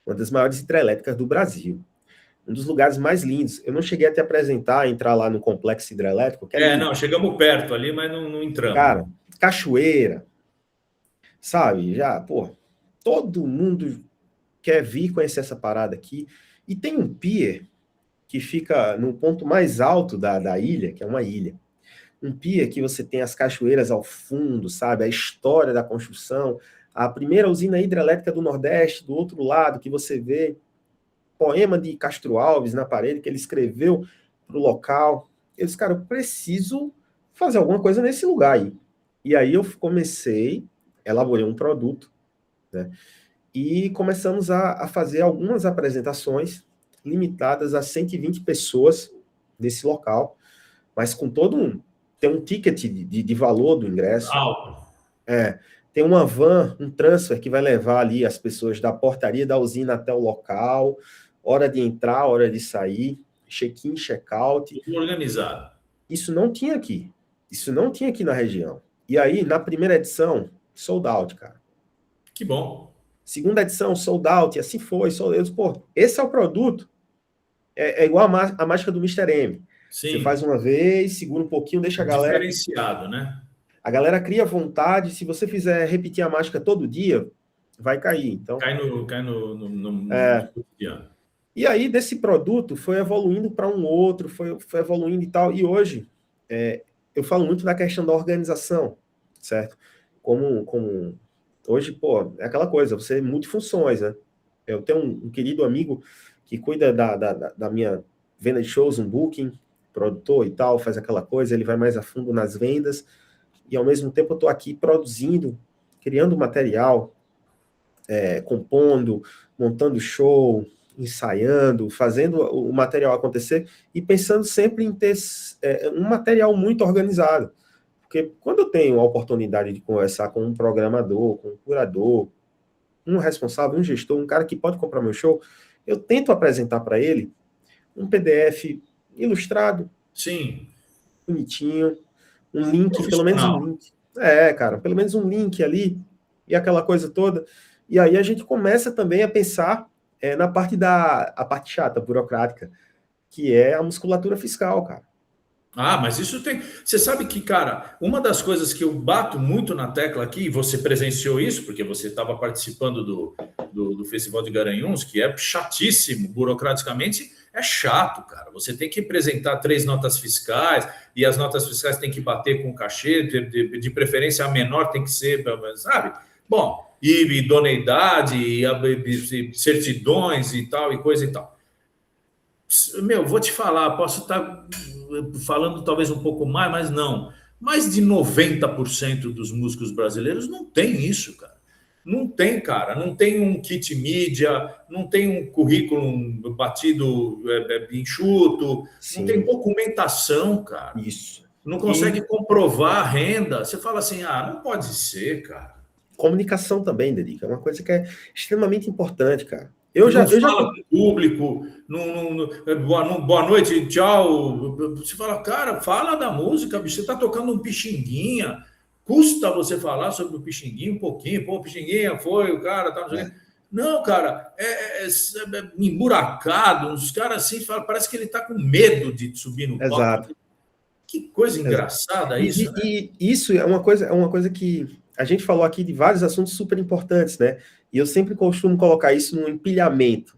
uma das maiores hidrelétricas do Brasil. Um dos lugares mais lindos. Eu não cheguei a te apresentar, entrar lá no complexo hidrelétrico, que é
É,
lindo.
não, chegamos perto ali, mas não entramos.
Cara, cachoeira, sabe? Já, pô, todo mundo quer vir conhecer essa parada aqui. E tem um pier que fica no ponto mais alto da ilha, que é uma ilha. Um pier que você tem as cachoeiras ao fundo, sabe? A história da construção. A primeira usina hidrelétrica do Nordeste, do outro lado, que você vê poema de Castro Alves na parede que ele escreveu para o local. Eu disse, cara, eu preciso fazer alguma coisa nesse lugar aí. E aí eu comecei, elaborei um produto, né? E começamos a fazer algumas apresentações limitadas a 120 pessoas nesse local, mas com todo tem um ticket de valor do ingresso,
Alto.
tem uma van, um transfer que vai levar ali as pessoas da portaria da usina até o local, hora de entrar, hora de sair, check-in, check-out.
Tudo organizado.
Isso não tinha aqui. Isso não tinha aqui na região. E aí, na primeira edição, sold out, cara.
Que bom.
Segunda edição, sold out, e assim foi. Pô, esse é o produto. É igual a mágica do Mr. M.
Sim.
Você faz uma vez, segura um pouquinho, deixa a galera...
Diferenciado, né?
A galera cria vontade. Se você fizer repetir a mágica todo dia, vai cair. Então,
cai no cotidiano.
E aí, desse produto, foi evoluindo para um outro, foi evoluindo e tal. E hoje, eu falo muito da questão da organização, certo? Como hoje, pô, é aquela coisa, você multifunções, né? Eu tenho um querido amigo que cuida da minha venda de shows, um booking, produtor e tal, faz aquela coisa, ele vai mais a fundo nas vendas, e ao mesmo tempo eu estou aqui produzindo, criando material, compondo, montando show, ensaiando, fazendo o material acontecer e pensando sempre em ter um material muito organizado. Porque quando eu tenho a oportunidade de conversar com um programador, com um curador, um responsável, um gestor, um cara que pode comprar meu show, eu tento apresentar para ele um PDF ilustrado,
sim,
bonitinho, um link, pelo menos um link. Cara, pelo menos um link ali e aquela coisa toda. E aí a gente começa também a pensar na parte a parte chata, burocrática, que é a musculatura fiscal, cara.
Mas isso tem... Você sabe que, cara, uma das coisas que eu bato muito na tecla aqui, e você presenciou isso, porque você estava participando do Festival de Garanhuns, que é chatíssimo, burocraticamente, é chato, cara. Você tem que apresentar 3 notas fiscais, e as notas fiscais têm que bater com o cachê, de preferência a menor tem que ser, sabe? Bom, e idoneidade, e certidões e tal, e coisa e tal. Meu, vou te falar, posso estar falando talvez um pouco mais, mas não. Mais de 90% dos músicos brasileiros não tem isso, cara. Não tem, cara. Não tem um kit mídia, não tem um currículo batido enxuto,
Sim.
Não tem documentação, cara.
Isso.
Não consegue comprovar a renda. Você fala assim, não pode ser, cara.
Comunicação também, Dedica, é uma coisa que é extremamente importante, cara.
Fala com o público, boa noite, tchau. Você fala, cara, fala da música, bicho. Você está tocando um Pixinguinha. Custa você falar sobre o Pixinguinha um pouquinho. Pô, o Pixinguinha foi, o cara tá. Não, cara, é emburacado. Os caras assim falam, parece que ele está com medo de subir no palco.
Exato.
Que coisa engraçada isso, né?
E isso é uma coisa que a gente falou aqui de vários assuntos super importantes, né? E eu sempre costumo colocar isso num empilhamento,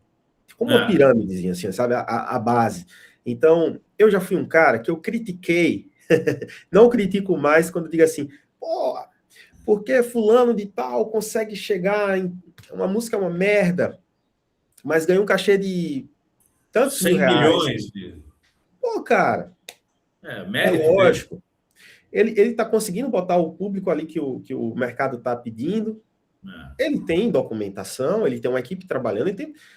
como uma pirâmidezinha, assim, sabe? A base. Então, eu já fui um cara que eu critiquei, não critico mais quando digo assim, pô, porque fulano de tal consegue chegar em... Uma música é uma merda, mas ganhou um cachê de tantos mil reais.
Milhões.
Pô, cara,
mérito
lógico. Mesmo. Ele está conseguindo botar o público ali que o mercado está pedindo. Ele tem documentação, ele tem uma equipe trabalhando.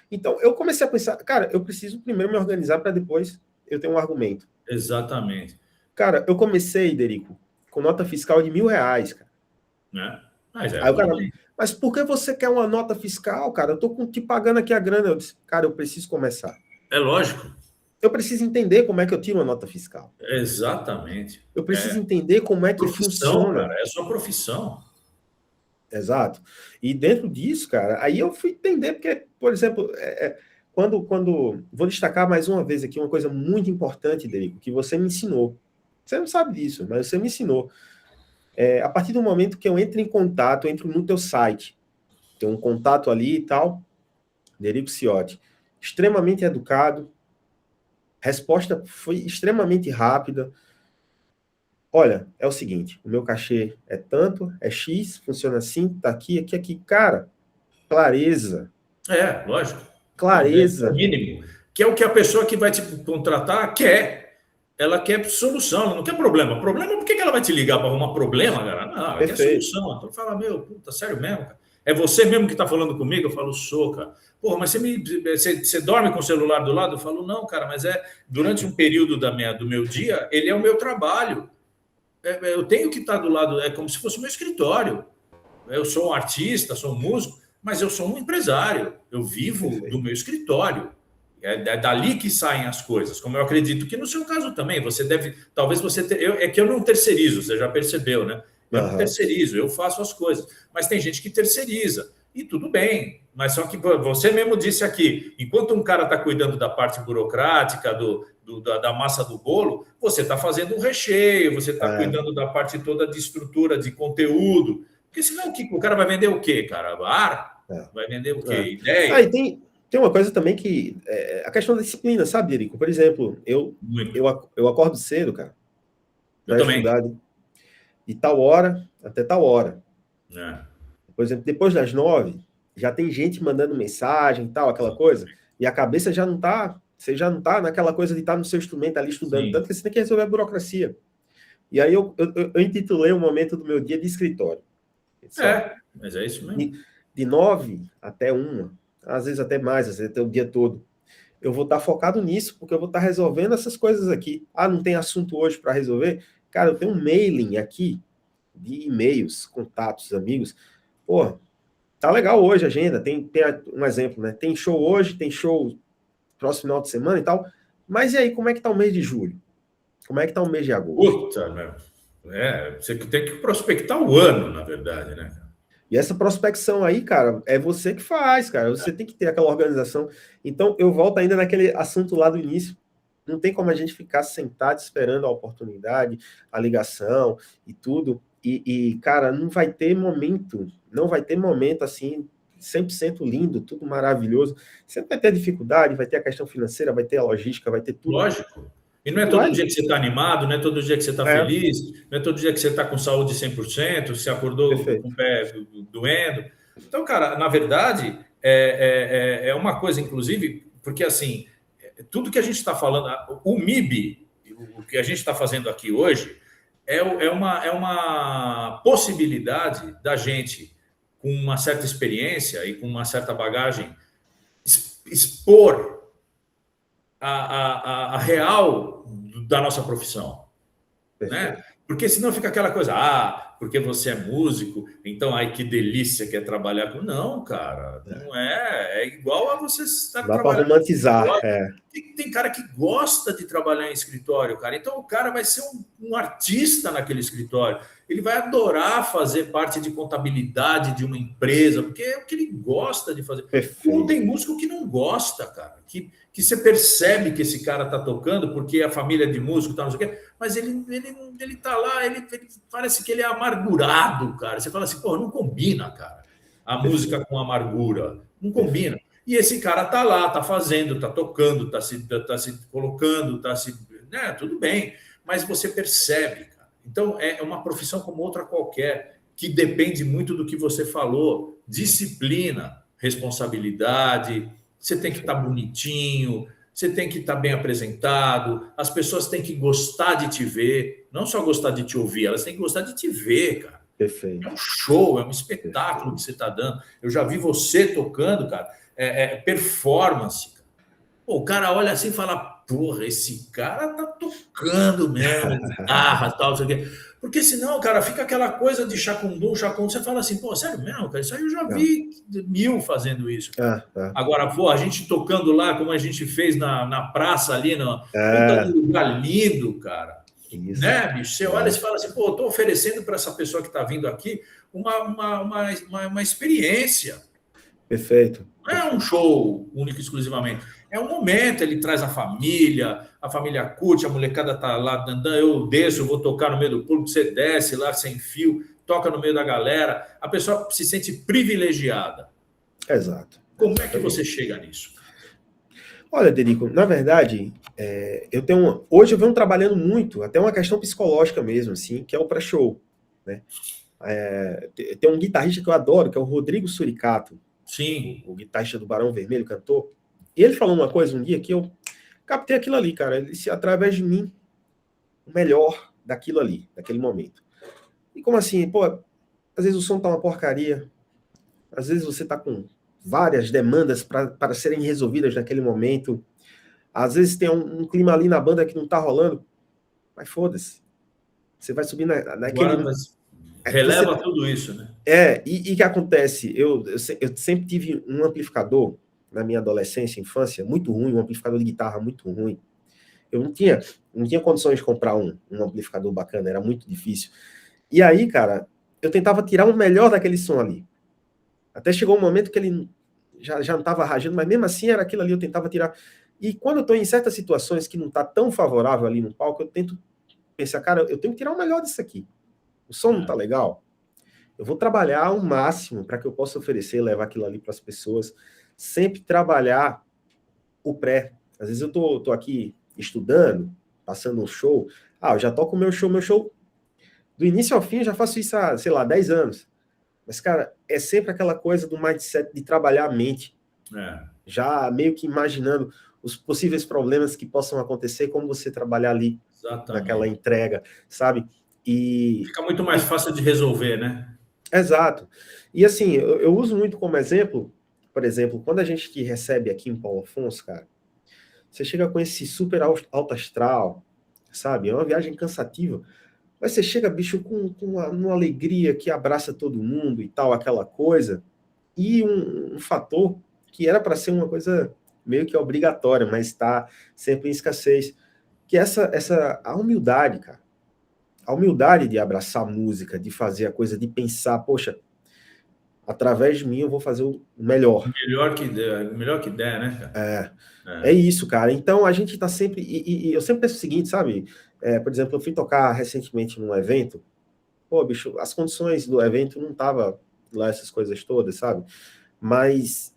Então, eu comecei a pensar, cara, eu preciso primeiro me organizar para depois eu ter um argumento.
Exatamente.
Cara, eu comecei, Derico, com nota fiscal de R$1.000, cara. Aí o cara, mas por que você quer uma nota fiscal, cara? Eu tô te pagando aqui a grana. Eu disse, cara, eu preciso começar.
É lógico.
Eu preciso entender como é que eu tiro uma nota fiscal.
Exatamente.
Eu preciso entender como é que funciona.
Cara, é a sua profissão.
Exato. E dentro disso, cara, aí eu fui entender, porque, por exemplo, quando... Vou destacar mais uma vez aqui uma coisa muito importante, Derico, que você me ensinou. Você não sabe disso, mas você me ensinou. A partir do momento que eu entro em contato, eu entro no teu site, tem um contato ali e tal, Derico Ciotti, extremamente educado, resposta foi extremamente rápida. Olha, é o seguinte, o meu cachê é tanto, é X, funciona assim, tá aqui, aqui, aqui. Cara, clareza.
Lógico.
Clareza.
É o mínimo. Que é o que a pessoa que vai te contratar quer. Ela quer solução, ela não quer problema. Problema, por que ela vai te ligar para arrumar problema, cara? Não, ela quer solução. Então fala, puta, sério mesmo, cara? É você mesmo que está falando comigo? Eu falo, sou, cara. Porra, mas você dorme com o celular do lado? Eu falo, não, cara, mas durante um período do meu dia, ele é o meu trabalho. Eu tenho que estar do lado, é como se fosse o meu escritório. Eu sou um artista, sou um músico, mas eu sou um empresário. Eu vivo do meu escritório. É dali que saem as coisas, como eu acredito que no seu caso também, você deve, talvez você, é que eu não terceirizo, você já percebeu, né? Eu não terceirizo, eu faço as coisas, mas tem gente que terceiriza, e tudo bem, mas só que você mesmo disse aqui, enquanto um cara está cuidando da parte burocrática, da massa do bolo, você está fazendo um recheio, você está cuidando da parte toda de estrutura, de conteúdo, porque senão o cara vai vender o quê, cara? Ar? Vai vender o quê? Ideia?
E tem uma coisa também que a questão da disciplina, sabe, Derico? Por exemplo, eu acordo cedo, cara, para estudar de tal hora até tal hora. Por exemplo, depois das 9, já tem gente mandando mensagem e tal, aquela coisa, e a cabeça já não tá, você já não tá naquela coisa de estar no seu instrumento ali estudando, tanto que você tem que resolver a burocracia. E aí eu intitulei um momento do meu dia de escritório.
Mas é isso mesmo.
De 9 até 1, às vezes até mais, às vezes até o dia todo. Eu vou estar focado nisso, porque eu vou estar resolvendo essas coisas aqui. Não tem assunto hoje para resolver? Cara, eu tenho um mailing aqui de e-mails, contatos, amigos. Pô, tá legal hoje a agenda. Tem um exemplo, né? Tem show hoje, tem show próximo final de semana e tal. Mas e aí, como é que tá o mês de julho? Como é que tá o mês de agosto?
Puta, meu. Você tem que prospectar o ano, na verdade, né?
E essa prospecção aí, cara, é você que faz, cara. Você tem que ter aquela organização. Então, eu volto ainda naquele assunto lá do início. Não tem como a gente ficar sentado esperando a oportunidade, a ligação e tudo. E cara, não vai ter momento assim, 100% lindo, tudo maravilhoso. Sempre vai ter dificuldade, vai ter a questão financeira, vai ter a logística, vai ter tudo.
Lógico. E não é todo dia que você está animado, não é todo dia que você está feliz, não é todo dia que você está com saúde 100%, você acordou com o pé doendo. Então, cara, na verdade, é uma coisa, inclusive, porque assim, tudo que a gente está falando, o MIB, o que a gente está fazendo aqui hoje, é uma possibilidade da gente, com uma certa experiência e com uma certa bagagem, expor a real da nossa profissão, né? Porque senão fica aquela coisa, porque você é músico, então, ai, que delícia que é trabalhar com... Não, cara, não é igual a você estar trabalhando...
Dá para romantizar,
Tem cara que gosta de trabalhar em escritório, cara, então o cara vai ser um artista naquele escritório, ele vai adorar fazer parte de contabilidade de uma empresa, porque é o que ele gosta de fazer. Como tem músico que não gosta, cara, que você percebe que esse cara tá tocando porque a família de músico tá não sei o quê, mas ele tá lá, ele parece que ele é amargurado, cara. Você fala assim, pô, não combina, cara, a música com amargura, não combina. E esse cara tá lá, tá fazendo, tá tocando, tá se colocando, né, tudo bem, mas você percebe, cara. Então é uma profissão como outra qualquer, que depende muito do que você falou, disciplina, responsabilidade. Você tem que estar bonitinho, você tem que estar bem apresentado, as pessoas têm que gostar de te ver, não só gostar de te ouvir, elas têm que gostar de te ver, cara.
Perfeito.
É um show, é um espetáculo que você está dando. Eu já vi você tocando, cara, performance. Pô, o cara olha assim e fala, porra, esse cara tá tocando mesmo, guitarra e tal, não sei o quê. Porque senão, cara, fica aquela coisa de chacundum, você fala assim, pô, sério mesmo, cara, isso aí eu já vi 1000 fazendo isso. Agora, pô, a gente tocando lá, como a gente fez na praça ali, um lugar lindo, cara. Isso. Né, bicho? Você olha e fala assim, pô, eu tô oferecendo para essa pessoa que tá vindo aqui uma experiência.
Perfeito.
Não é um show único exclusivamente. É um momento, ele traz a família curte, a molecada tá lá andando, eu desço, eu vou tocar no meio do público, você desce lá sem fio, toca no meio da galera, a pessoa se sente privilegiada.
Exato.
Como é que você chega nisso?
Olha, Derico, na verdade, hoje eu venho trabalhando muito, até uma questão psicológica mesmo, assim, que é o pré-show, né? Tem um guitarrista que eu adoro, que é o Rodrigo Suricato.
Sim.
O guitarrista do Barão Vermelho, cantor. E ele falou uma coisa um dia que eu captei aquilo ali, cara. Ele disse, através de mim, o melhor daquilo ali, daquele momento. E como assim? Pô, às vezes o som tá uma porcaria. Às vezes você tá com várias demandas para serem resolvidas naquele momento. Às vezes tem um clima ali na banda que não tá rolando. Mas foda-se. Você vai subir naquele...
Releva tudo isso, né?
E o que acontece? Eu sempre tive um amplificador, na minha adolescência, infância, muito ruim, um amplificador de guitarra muito ruim. Eu não tinha condições de comprar um amplificador bacana, era muito difícil. E aí, cara, eu tentava tirar o melhor daquele som ali. Até chegou um momento que ele já não estava rajando, mas mesmo assim era aquilo ali, eu tentava tirar. E quando eu estou em certas situações que não está tão favorável ali no palco, eu tento pensar, cara, eu tenho que tirar o melhor disso aqui. O som não está legal. Eu vou trabalhar ao máximo para que eu possa oferecer, levar aquilo ali para as pessoas. Sempre trabalhar o pré. Às vezes eu tô aqui estudando, passando um show. Eu já toco o meu show. Do início ao fim, eu já faço isso há, sei lá, 10 anos. Mas, cara, é sempre aquela coisa do mindset de trabalhar a mente. Já meio que imaginando os possíveis problemas que possam acontecer, como você trabalhar ali naquela entrega, sabe? E
fica muito mais fácil de resolver, né?
Exato. E assim, eu uso muito como exemplo, por exemplo, quando a gente que recebe aqui em Paulo Afonso, cara, você chega com esse super alto astral, sabe? É uma viagem cansativa, mas você chega, bicho, com uma alegria que abraça todo mundo e tal, aquela coisa, e um fator que era para ser uma coisa meio que obrigatória, mas está sempre em escassez, que é a humildade, cara. A humildade de abraçar a música, de fazer a coisa, de pensar, poxa, através de mim eu vou fazer o melhor.
Melhor que der, né,
cara? É isso, cara. Então a gente tá sempre. E eu sempre penso o seguinte, sabe? Por exemplo, eu fui tocar recentemente num evento. Pô, bicho, as condições do evento não tava lá essas coisas todas, sabe? Mas,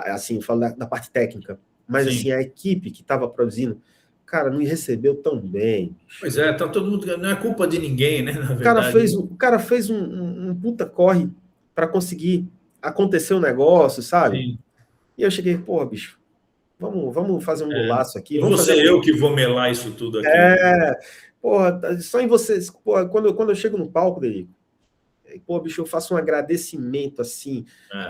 assim, falo da parte técnica. Mas, assim, a equipe que tava produzindo, cara, não me recebeu tão bem. Bicho.
Pois é, tá todo mundo. Não é culpa de ninguém, né? Na verdade.
O cara fez um puta corre para conseguir acontecer o negócio, sabe?
Sim.
E eu cheguei, pô, bicho, vamos fazer um golaço aqui.
Não vou ser eu que vou melar isso tudo aqui.
Porra, só em vocês. Porra, quando eu chego no palco, Derico, pô, bicho, eu faço um agradecimento assim.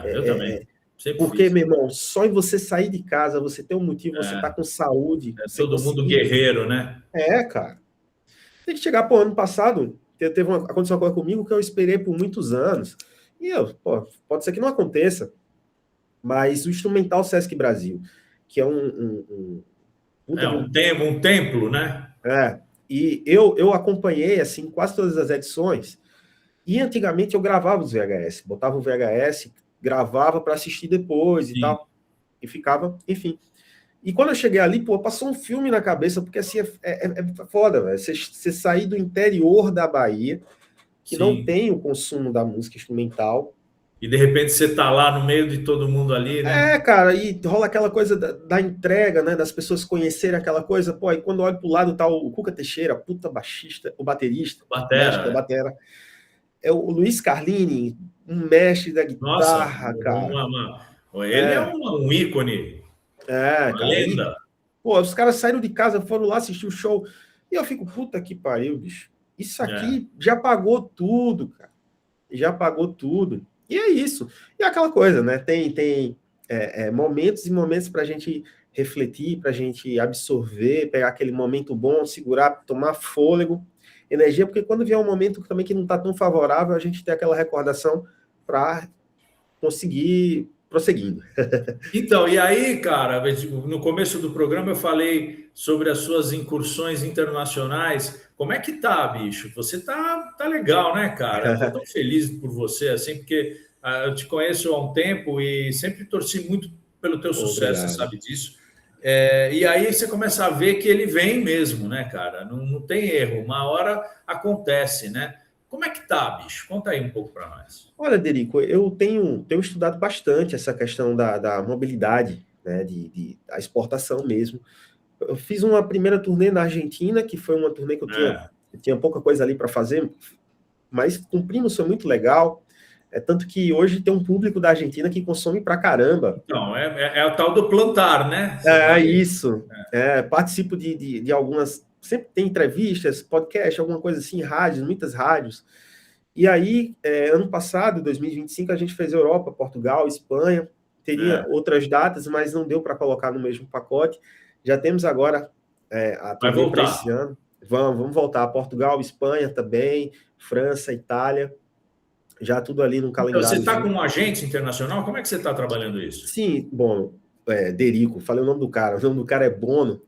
Eu também. Sempre
porque,
fiz.
meu irmão, só em você sair de casa, você ter um motivo, você tá com saúde.
Todo mundo guerreiro, né?
Cara. Tem que chegar, pô, ano passado, aconteceu uma coisa comigo que eu esperei por muitos anos. E pode ser que não aconteça, mas o Instrumental Sesc Brasil, que é um
templo, né?
E eu acompanhei, assim, quase todas as edições, e antigamente eu gravava os VHS, botava o VHS, gravava para assistir depois e tal, e ficava, enfim. E quando eu cheguei ali, pô, passou um filme na cabeça, porque assim, é foda, velho. Você sair do interior da Bahia, que não tem o consumo da música instrumental.
E de repente você tá lá no meio de todo mundo ali, né?
Cara, e rola aquela coisa da entrega, né? Das pessoas conhecerem aquela coisa. Pô, e quando eu olho pro lado tá o Cuca Teixeira, puta baixista, o baterista, mestre da batera. É o Luiz Carlini, um mestre da guitarra, cara.
Ele é um ícone. Uma
cara.
lenda.
Pô, os caras saíram de casa, foram lá assistir o show. E eu fico, puta que pariu, bicho. Isso aqui já pagou tudo, cara. Já pagou tudo. E é isso. E é aquela coisa, né? Tem momentos e momentos para a gente refletir, para a gente absorver, pegar aquele momento bom, segurar, tomar fôlego, energia, porque quando vier um momento também que não está tão favorável, a gente tem aquela recordação para conseguir prosseguindo.
Então, e aí, cara, no começo do programa eu falei sobre as suas incursões internacionais. Como é que tá, bicho? Você tá legal, né, cara? Eu tô tão feliz por você, assim, porque eu te conheço há um tempo e sempre torci muito pelo teu sucesso, você sabe disso. E aí você começa a ver que ele vem mesmo, né, cara? Não tem erro, uma hora acontece, né? Como é que tá, bicho? Conta aí um pouco para nós.
Olha, Derico, eu tenho estudado bastante essa questão da mobilidade, né, da exportação mesmo. Eu fiz uma primeira turnê na Argentina, que foi uma turnê que eu tinha pouca coisa ali para fazer, mas cumprimos, foi muito legal. Tanto que hoje tem um público da Argentina que consome pra caramba.
Então, é o tal do plantar, né?
Isso. Participo de algumas... Sempre tem entrevistas, podcast, alguma coisa assim, rádios, muitas rádios. E aí, ano passado, 2025, a gente fez Europa, Portugal, Espanha. Teria outras datas, mas não deu para colocar no mesmo pacote. Já temos agora a turnê para esse ano. Vamos voltar a Portugal, Espanha também, França, Itália. Já tudo ali no calendário.
Você está com um agente internacional? Como é que você está trabalhando isso?
Sim, bom, Derico, falei o nome do cara é Bono.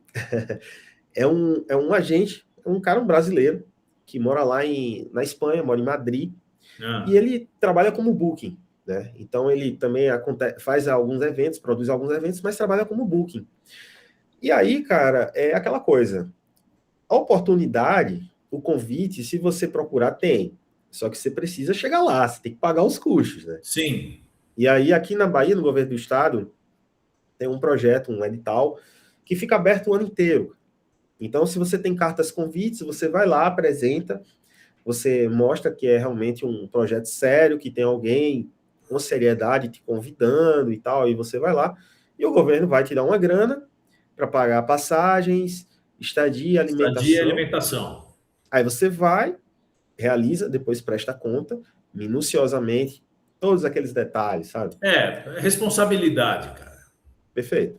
É um agente, um brasileiro que mora lá na Espanha, mora em Madrid, e ele trabalha como booking, né? Então ele também faz alguns eventos, produz alguns eventos, mas trabalha como booking. E aí, cara, é aquela coisa. A oportunidade, o convite, se você procurar, tem. Só que você precisa chegar lá, você tem que pagar os custos, né?
Sim.
E aí, aqui na Bahia, no governo do estado, tem um projeto, um edital, que fica aberto o ano inteiro. Então, se você tem cartas convites, você vai lá, apresenta, você mostra que é realmente um projeto sério, que tem alguém com seriedade te convidando e tal, e você vai lá, e o governo vai te dar uma grana para pagar passagens, estadia,
Estadia e
alimentação.
alimentação.
Aí você vai, realiza, depois presta conta, minuciosamente, todos aqueles detalhes, sabe?
Responsabilidade, cara.
Perfeito.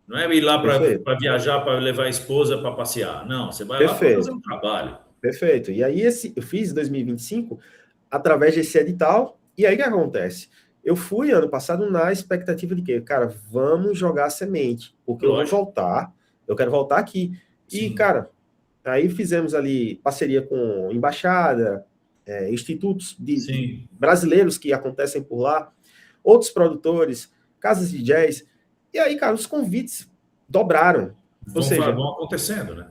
Não é ir lá
Perfeito.
para viajar, para levar a esposa para passear. Não, você vai lá para fazer
Perfeito.
um trabalho.
Perfeito. E aí eu fiz 2025 através desse edital, e aí o que acontece? Eu fui ano passado na expectativa de que, cara, vamos jogar semente, porque eu vou voltar, eu quero voltar aqui. E,
Sim.
cara, aí fizemos ali parceria com embaixada, institutos brasileiros que acontecem por lá, outros produtores, casas de jazz, e aí, cara, os convites dobraram. Ou seja,
vão acontecendo, né?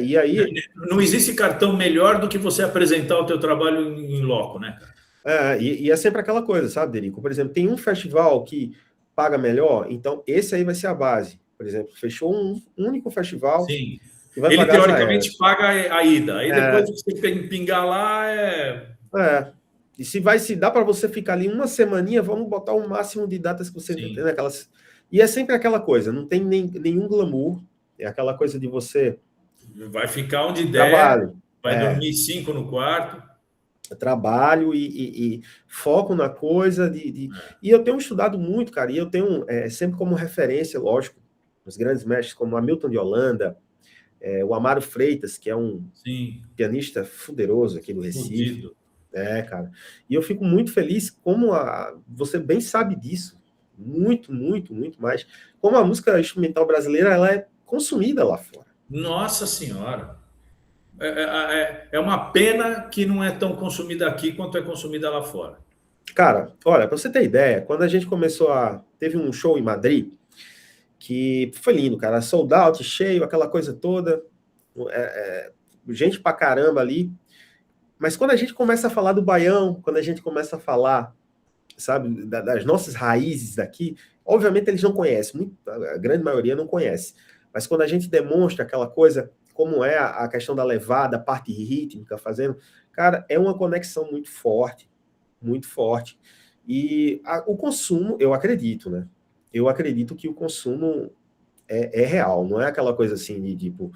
e aí...
Não existe cartão melhor do que você apresentar o teu trabalho em loco, né, cara?
E é sempre aquela coisa, sabe, Derico? Por exemplo, tem um festival que paga melhor, então esse aí vai ser a base. Por exemplo, fechou um único festival.
Sim.
Que vai
Ele,
pagar
teoricamente, paga a ida. Aí depois que você pingar lá,
E se dá para você ficar ali uma semaninha, vamos botar o máximo de datas que você tem naquelas. E é sempre aquela coisa, não tem nenhum glamour. É aquela coisa de você.
Vai ficar onde der,
trabalho.
Vai dormir 5 no quarto.
Trabalho e foco na coisa. E eu tenho estudado muito, cara, e eu tenho sempre como referência, lógico, os grandes mestres como Hamilton de Holanda, o Amaro Freitas, que é um pianista fuderoso aqui do Recife.
Fudido.
Cara. E eu fico muito feliz como você bem sabe disso, muito, muito, muito mais, como a música instrumental brasileira ela é consumida lá fora.
Nossa Senhora! É uma pena que não é tão consumida aqui quanto é consumida lá fora.
Cara, olha, para você ter ideia, quando a gente teve um show em Madrid, que foi lindo, cara, sold out, cheio, aquela coisa toda, gente pra caramba ali, mas quando a gente começa a falar do Baião, quando a gente começa a falar, sabe, das nossas raízes daqui, obviamente eles não conhecem, a grande maioria não conhece, mas quando a gente demonstra aquela coisa, como é a questão da levada, a parte rítmica, fazendo, cara, é uma conexão muito forte, muito forte. E o consumo, eu acredito, né? Eu acredito que o consumo é real, não é aquela coisa assim de tipo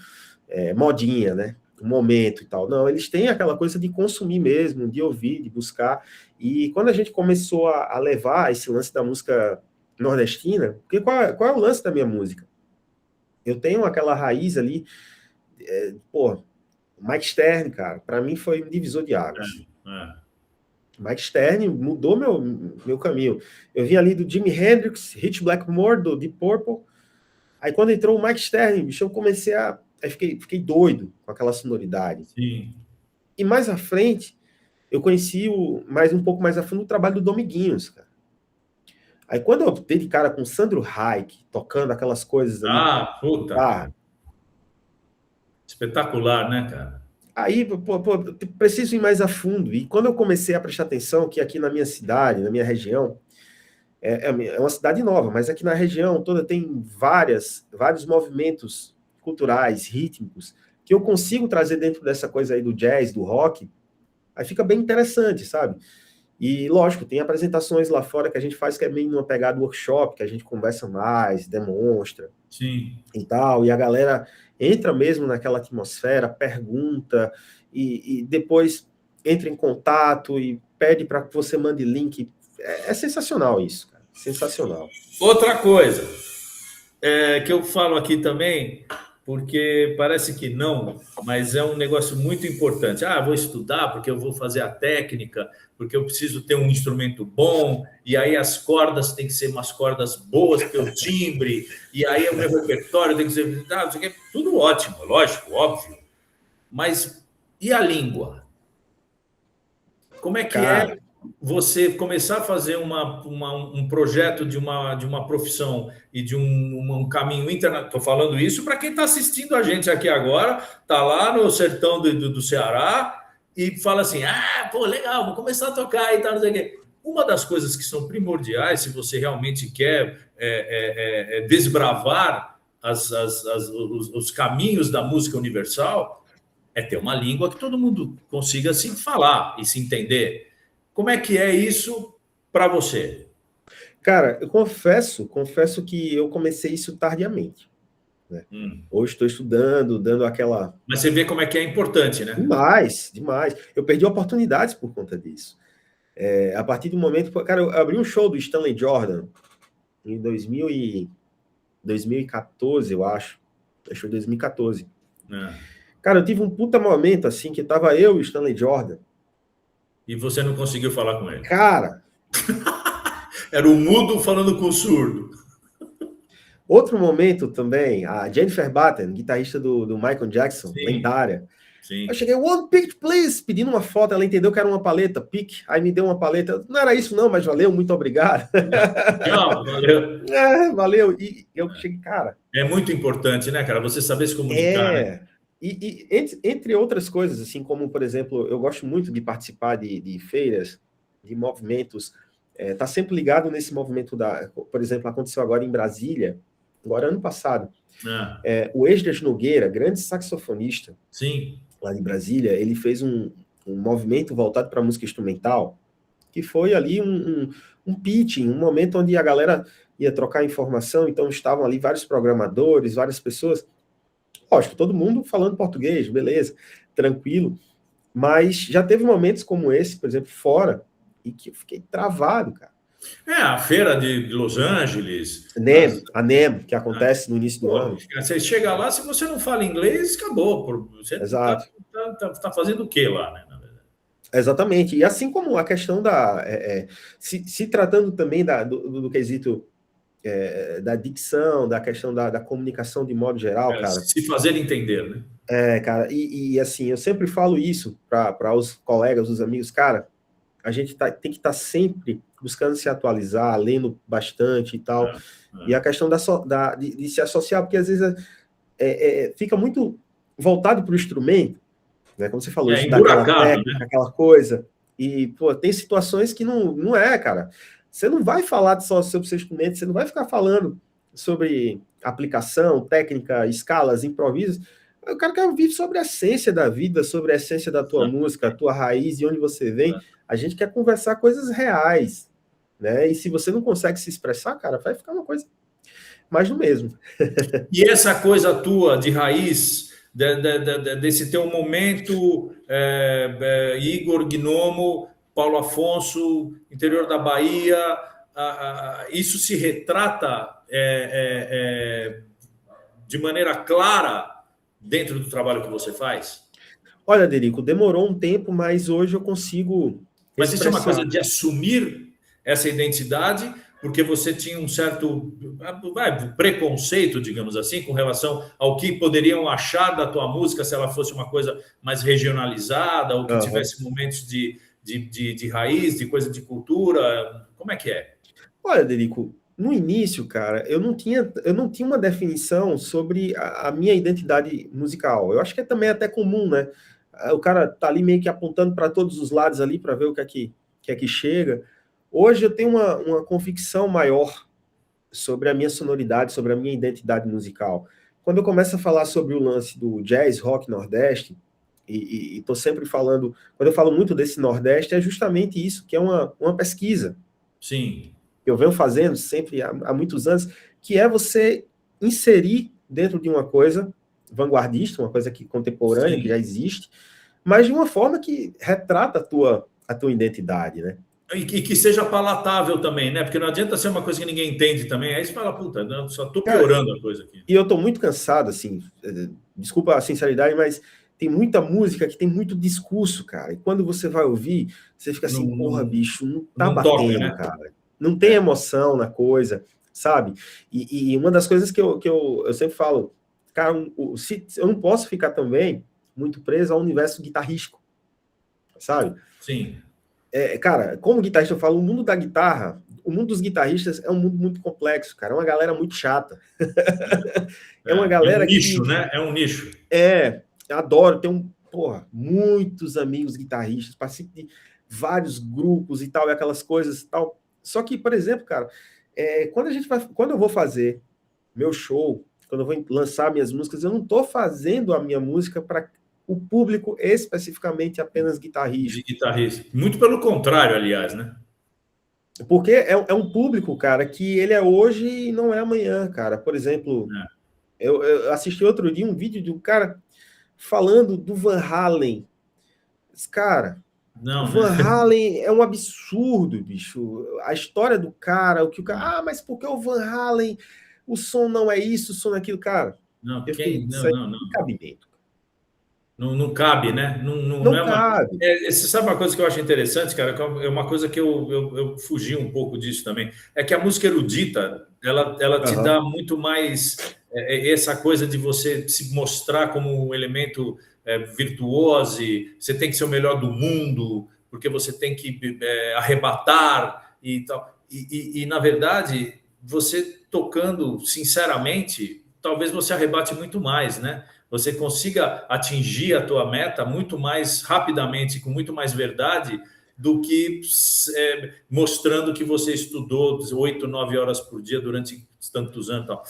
modinha, né? Um momento e tal. Não, eles têm aquela coisa de consumir mesmo, de ouvir, de buscar. E quando a gente começou a levar esse lance da música nordestina, porque qual é o lance da minha música? Eu tenho aquela raiz ali, Mike Stern, cara, para mim foi um divisor de águas. Mike Stern mudou meu caminho. Eu vim ali do Jimi Hendrix, Hit Blackmore, do Deep Purple. Aí quando entrou o Mike Stern, bicho, eu comecei Aí fiquei doido com aquela sonoridade.
Sim.
E mais à frente, eu conheci um pouco mais a fundo o trabalho do Dominguinhos, cara. Aí quando eu dei de cara com o Sandro Reich, tocando aquelas coisas ali.
Puta! Espetacular, né, cara?
Aí, preciso ir mais a fundo. E quando eu comecei a prestar atenção, que aqui na minha cidade, na minha região, é uma cidade nova, mas aqui na região toda tem vários movimentos culturais, rítmicos, que eu consigo trazer dentro dessa coisa aí do jazz, do rock, aí fica bem interessante, sabe? E, lógico, tem apresentações lá fora que a gente faz que é meio numa pegada workshop, que a gente conversa mais, demonstra.
Sim.
E tal, e a galera entra mesmo naquela atmosfera, pergunta, e depois entra em contato e pede para que você mande link. É sensacional isso, cara. Sensacional.
Outra coisa que eu falo aqui também, porque parece que não, mas é um negócio muito importante. Ah, vou estudar porque eu vou fazer a técnica, porque eu preciso ter um instrumento bom, e aí as cordas têm que ser umas cordas boas, porque o timbre, e aí o meu repertório tem que ser. Não sei o quê. Tudo ótimo, lógico, óbvio. Mas e a língua? Como é que
Cara,
é você começar a fazer um projeto de uma profissão e de um caminho internacional? Estou falando isso para quem está assistindo a gente aqui agora, está lá no sertão do Ceará e fala assim: ah, pô, legal, vou começar a tocar e tal, não sei o quê. Uma das coisas que são primordiais, se você realmente quer desbravar os caminhos da música universal, é ter uma língua que todo mundo consiga se falar e se entender. Como é que é isso para você?
cara, eu confesso que eu comecei isso tardiamente, né? Hoje estou estudando, dando aquela...
Mas você vê como é que é importante, né?
Demais, demais. Eu perdi oportunidades por conta disso. A partir do momento... Cara, eu abri um show do Stanley Jordan em 2014, eu acho. Acho que foi 2014. Cara, eu tive um puta momento, assim, que tava eu e o Stanley Jordan.
E você não conseguiu falar com ele.
Cara...
Era o mudo falando com o surdo.
Outro momento também, a Jennifer Batten, guitarrista do Michael Jackson,
Sim,
lendária.
sim.
Eu cheguei, one pick, please, pedindo uma foto, ela entendeu que era uma paleta, pick, aí me deu uma paleta. Não era isso não, mas valeu, muito obrigado.
Tchau, valeu.
Valeu. E eu cheguei, cara...
É muito importante, né, cara? Você saber se comunicar, né?
Entre outras coisas, assim como, por exemplo, eu gosto muito de participar de feiras, de movimentos, tá sempre ligado nesse movimento por exemplo, aconteceu agora em Brasília, agora ano passado, o Esdras Nogueira, grande saxofonista,
Sim.
lá em Brasília, ele fez um movimento voltado para música instrumental, que foi ali um pitching, um momento onde a galera ia trocar informação, então estavam ali vários programadores, várias pessoas, lógico, todo mundo falando português, beleza, tranquilo, mas já teve momentos como esse, por exemplo, fora, e que eu fiquei travado, cara.
A feira de Los Angeles.
A NEM, que acontece no início do ano.
Você chega lá, se você não fala inglês, acabou. Você
Exato.
tá fazendo o quê lá, né?
Exatamente. E assim como a questão se tratando também do quesito da dicção, da questão da comunicação de modo geral, cara.
Se fazer entender, né?
Cara, e assim, eu sempre falo isso para os colegas, os amigos, cara, a gente tem que estar sempre buscando se atualizar, lendo bastante e tal. E a questão de se associar, porque às vezes fica muito voltado para o instrumento, né? Como você falou, estudar aquela técnica, né? Aquela coisa. E, pô, tem situações que não cara. Você não vai falar só sobre o seu instrumento, você não vai ficar falando sobre aplicação, técnica, escalas, improvisos. O cara quer ouvir sobre a essência da vida, sobre a essência da tua música, a tua raiz, de onde você vem. A gente quer conversar coisas reais, né? E se você não consegue se expressar, cara, vai ficar uma coisa mais do mesmo.
E essa coisa tua de raiz, desse teu momento, Igor Gnomo, Paulo Afonso, interior da Bahia, isso se retrata de maneira clara dentro do trabalho que você faz?
Olha, Derico, demorou um tempo, mas hoje eu consigo
Mas isso é uma coisa de assumir essa identidade, porque você tinha um certo preconceito, digamos assim, com relação ao que poderiam achar da tua música se ela fosse uma coisa mais regionalizada, ou que tivesse momentos de raiz, de coisa de cultura. Como é que é?
Olha, Derico, no início, cara, eu não tinha uma definição sobre a minha identidade musical. Eu acho que é também até comum, né? O cara tá ali meio que apontando para todos os lados ali para ver o que é que chega. Hoje eu tenho uma convicção maior sobre a minha sonoridade, sobre a minha identidade musical. Quando eu começo a falar sobre o lance do jazz, rock, nordeste, e tô sempre falando, quando eu falo muito desse nordeste, é justamente isso, que é uma pesquisa.
Sim.
Que eu venho fazendo sempre há muitos anos, que é você inserir dentro de uma coisa vanguardista, uma coisa contemporânea, que já existe, mas de uma forma que retrata a tua identidade, né?
E que seja palatável também, né? Porque não adianta ser uma coisa que ninguém entende também. Aí você fala, puta, não, só tô
Cara,
piorando a coisa aqui.
e eu tô muito cansado, assim, desculpa a sinceridade, mas tem muita música que tem muito discurso, cara. E quando você vai ouvir, você fica
Não,
assim, porra,
não,
bicho, não tá
não toca,
batendo,
né?
cara. Não tem emoção na coisa, sabe? E uma das coisas que eu sempre falo, cara, eu não posso ficar também muito preso ao universo guitarrístico, sabe?
Sim.
Cara, como guitarrista, eu falo, o mundo da guitarra, o mundo dos guitarristas é um mundo muito complexo, cara. É uma galera muito chata. É uma
É um
galera
nicho,
que
né? É um nicho.
eu adoro, tenho, porra, muitos amigos guitarristas, participo de vários grupos e tal, e aquelas coisas e tal. Só que, por exemplo, cara, quando eu vou fazer meu show, quando eu vou lançar minhas músicas, eu não estou fazendo a minha música para o público especificamente apenas
De
guitarrista.
guitarrista. Muito pelo contrário, aliás, né?
Porque é um público, cara, que ele é hoje e não é amanhã, cara. Por exemplo,
É.
eu assisti outro dia um vídeo de um cara falando do Van Halen. Cara, o
Não, né?
Van Halen é um absurdo, bicho. A história do cara, o que o cara. Ah, mas por que o Van Halen? O som não é isso, o som é aquilo, cara.
Não,
Eu fiquei,
quem?
isso
Não,
aí
não,
não tem
não.
cabimento.
Não, não cabe, né? Não, não, não
Não
é uma.
cabe.
Você sabe uma coisa que eu acho interessante, cara? Que é uma coisa que eu fugi um pouco disso também. É que a música erudita, ela te
Aham.
dá muito mais essa coisa de você se mostrar como um elemento virtuoso, e você tem que ser o melhor do mundo, porque você tem que arrebatar e tal. Na verdade, você tocando sinceramente, talvez você arrebate muito mais, né? Você consiga atingir a tua meta muito mais rapidamente, com muito mais verdade, do que mostrando que você estudou 8, 9 horas por dia durante tantos anos. Tal.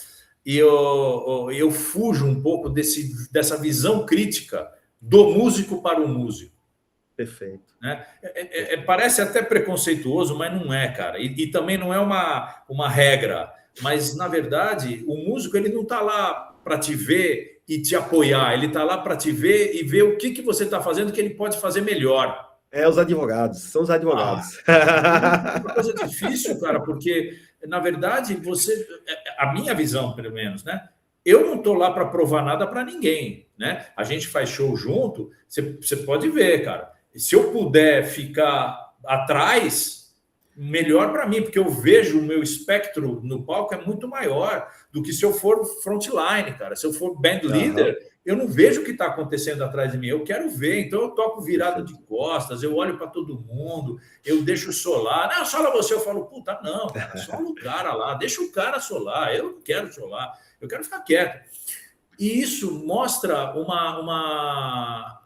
Eu fujo um pouco dessa visão crítica do músico para o músico.
Perfeito.
Né?
Perfeito.
Parece até preconceituoso, mas não é, cara. E também não é uma regra. Mas, na verdade, o músico ele não está lá para te ver e te apoiar. Ele está lá para te ver e ver o que você está fazendo que ele pode fazer melhor.
É os advogados, são os
Ah,
advogados.
é uma coisa difícil, cara, porque, na verdade, a minha visão, pelo menos, né? Eu não estou lá para provar nada para ninguém, né? A gente faz show junto, você pode ver, cara. Se eu puder ficar atrás, melhor para mim, porque eu vejo o meu espectro no palco é muito maior do que se eu for frontline, cara. Se eu for band
Aham.
leader, eu não vejo o que está acontecendo atrás de mim, eu quero ver. Então eu toco virado de
Perfeito.
costas, eu olho para todo mundo, eu deixo solar. Não, sola você. Eu falo, puta, não, cara, sola o cara lá, deixa o cara solar. Eu não quero solar, eu quero ficar quieto. E isso mostra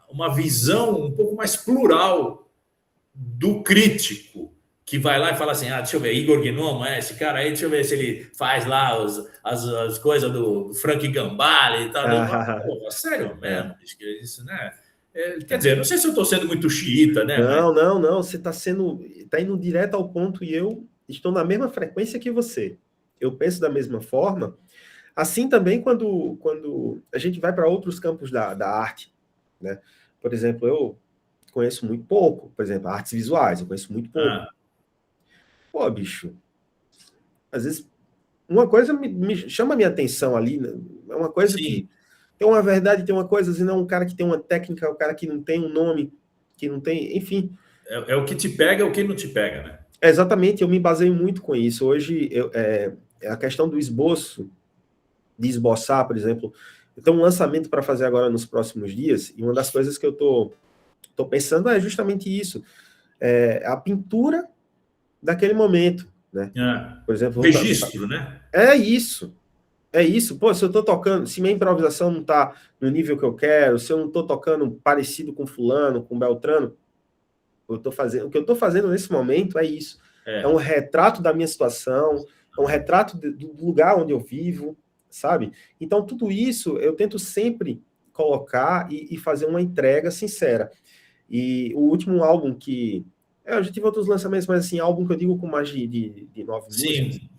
uma visão um pouco mais plural do crítico, que vai lá e fala assim: deixa eu ver, Igor Gnomo, esse cara aí, deixa eu ver se ele faz lá as coisas do Frank Gambale e tal. Eu falo, pô, sério
É,
mesmo? Isso, né? Quer
é.
dizer, não sei se eu estou sendo muito xiita, né? Mas
Não, não, não. Você está indo direto ao ponto e eu estou na mesma frequência que você. Eu penso da mesma forma. Assim também quando a gente vai para outros campos da arte, né? Por exemplo, eu conheço muito pouco, por exemplo, artes visuais, eu conheço muito pouco.
ah,
Pô, bicho, às vezes uma coisa me chama a minha atenção ali, né? É uma coisa
sim,
que tem uma verdade, tem uma coisa, assim, não um cara que tem uma técnica, um cara que não tem um nome, que não tem, enfim.
é o que te pega, é o que não te pega, né?
Exatamente, eu me baseio muito com isso. Hoje, é a questão do esboço, de esboçar, por exemplo. Eu tenho um lançamento para fazer agora nos próximos dias, e uma das coisas que eu tô pensando é justamente isso. A pintura daquele momento, né? Por exemplo,
Registro, né?
é isso. É isso. Pô, se eu tô tocando, se minha improvisação não tá no nível que eu quero, se eu não tô tocando parecido com fulano, com Beltrano, o que eu tô fazendo nesse momento é isso. É um
É.
retrato da minha situação, é um retrato do lugar onde eu vivo, sabe? Então, tudo isso eu tento sempre colocar e fazer uma entrega sincera. E o último álbum que. Eu já tive outros lançamentos, mas assim, álbum que eu digo com mais de 9 músicas.
Sim.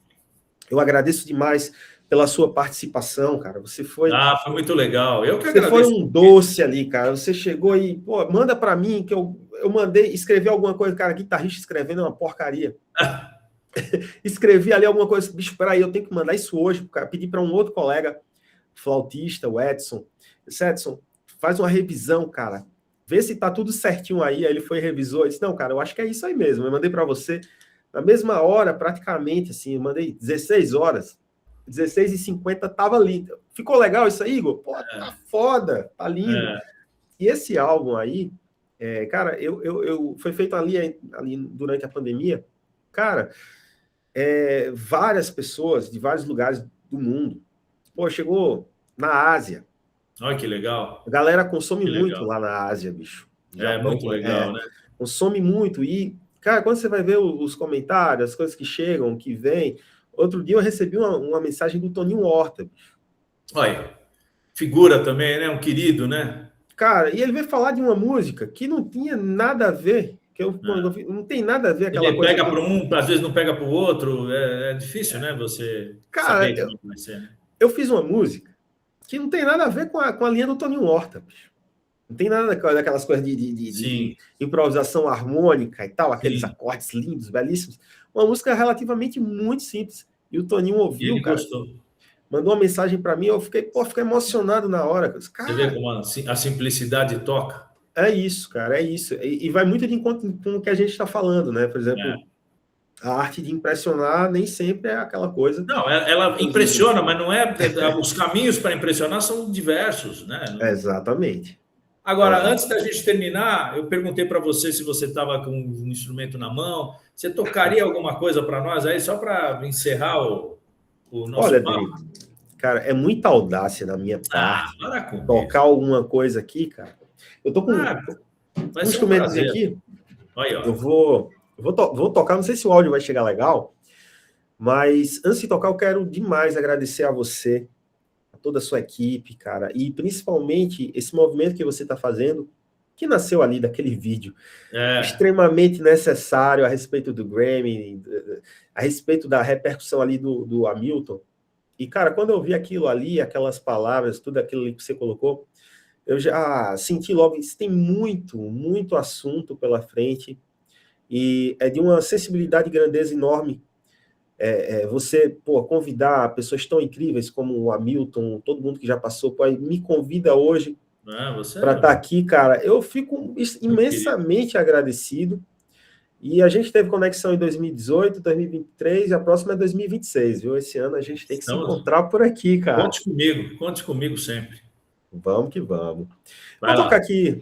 Eu agradeço demais pela sua participação, cara.
Foi muito legal. Eu que
Você foi
agradeço.
um doce ali, cara. Você chegou e, pô, manda para mim que eu mandei, escrevi alguma coisa, cara, guitarrista escrevendo é uma porcaria. Escrevi ali alguma coisa, bicho, peraí, eu tenho que mandar isso hoje, cara. Pedi para um outro colega, flautista, o Edson. Edson, faz uma revisão, cara. Vê se tá tudo certinho aí. Aí ele foi e revisou. Eu disse, não, cara, eu acho que é isso aí mesmo. Eu mandei para você na mesma hora, praticamente, assim, eu mandei 16 horas. 16h50 tava lindo. Ficou legal isso aí, Igor? Pô, tá foda, tá lindo. E esse álbum aí, cara, foi feito ali durante a pandemia. Cara, várias pessoas de vários lugares do mundo. Pô, chegou na Ásia.
Olha que legal.
A galera consome muito lá na Ásia, bicho.
Muito legal, né?
Consome muito. E, cara, quando você vai ver os comentários, as coisas que chegam, que vêm. Outro dia eu recebi uma mensagem do Toninho Horta, bicho.
Olha, figura também, né? Um querido, né?
Cara, e ele veio falar de uma música que não tinha nada a ver. Não tem nada a ver aquela
ele
coisa.
Pega para um, às vezes não pega para o outro. É difícil, né? Você saber como vai ser, né?
Eu fiz uma música que não tem nada a ver com a linha do Toninho Horta, bicho. Não tem nada daquelas coisas de improvisação harmônica e tal, aqueles acordes lindos, belíssimos. Uma música relativamente muito simples. E o Toninho ouviu, cara.
Gostou.
Mandou uma mensagem para mim, eu fiquei emocionado na hora.
Cara, você vê como a simplicidade toca?
É isso, cara, é isso. E vai muito de encontro com o que a gente está falando, né? Por exemplo, a arte de impressionar nem sempre é aquela coisa...
Não, ela impressiona, mas não é... Os caminhos para impressionar são diversos, né?
Exatamente.
Agora, antes da gente terminar, eu perguntei para você se você estava com um instrumento na mão. Você tocaria alguma coisa para nós aí, só para encerrar o nosso papo?
Cara, é muita audácia da minha parte tocar alguma coisa aqui, cara. Eu tô com um instrumento aqui.
Aí, ó.
Eu vou tocar, não sei se o áudio vai chegar legal, mas antes de tocar, eu quero demais agradecer a você, toda a sua equipe, cara, e principalmente esse movimento que você está fazendo, que nasceu ali daquele vídeo, extremamente necessário a respeito do Grammy, a respeito da repercussão ali do Hamilton. E, cara, quando eu vi aquilo ali, aquelas palavras, tudo aquilo ali que você colocou, eu já senti logo, isso tem muito, muito assunto pela frente, e é de uma sensibilidade e grandeza enorme. Você convidar pessoas tão incríveis como o Hamilton, todo mundo que já passou, me convida hoje para estar aqui, cara. Eu fico imensamente agradecido. E a gente teve conexão em 2018, 2023 e a próxima é 2026, viu? Esse ano a gente tem que se encontrar por aqui, cara.
Conte comigo sempre.
Vamos que vamos. Vou tocar aqui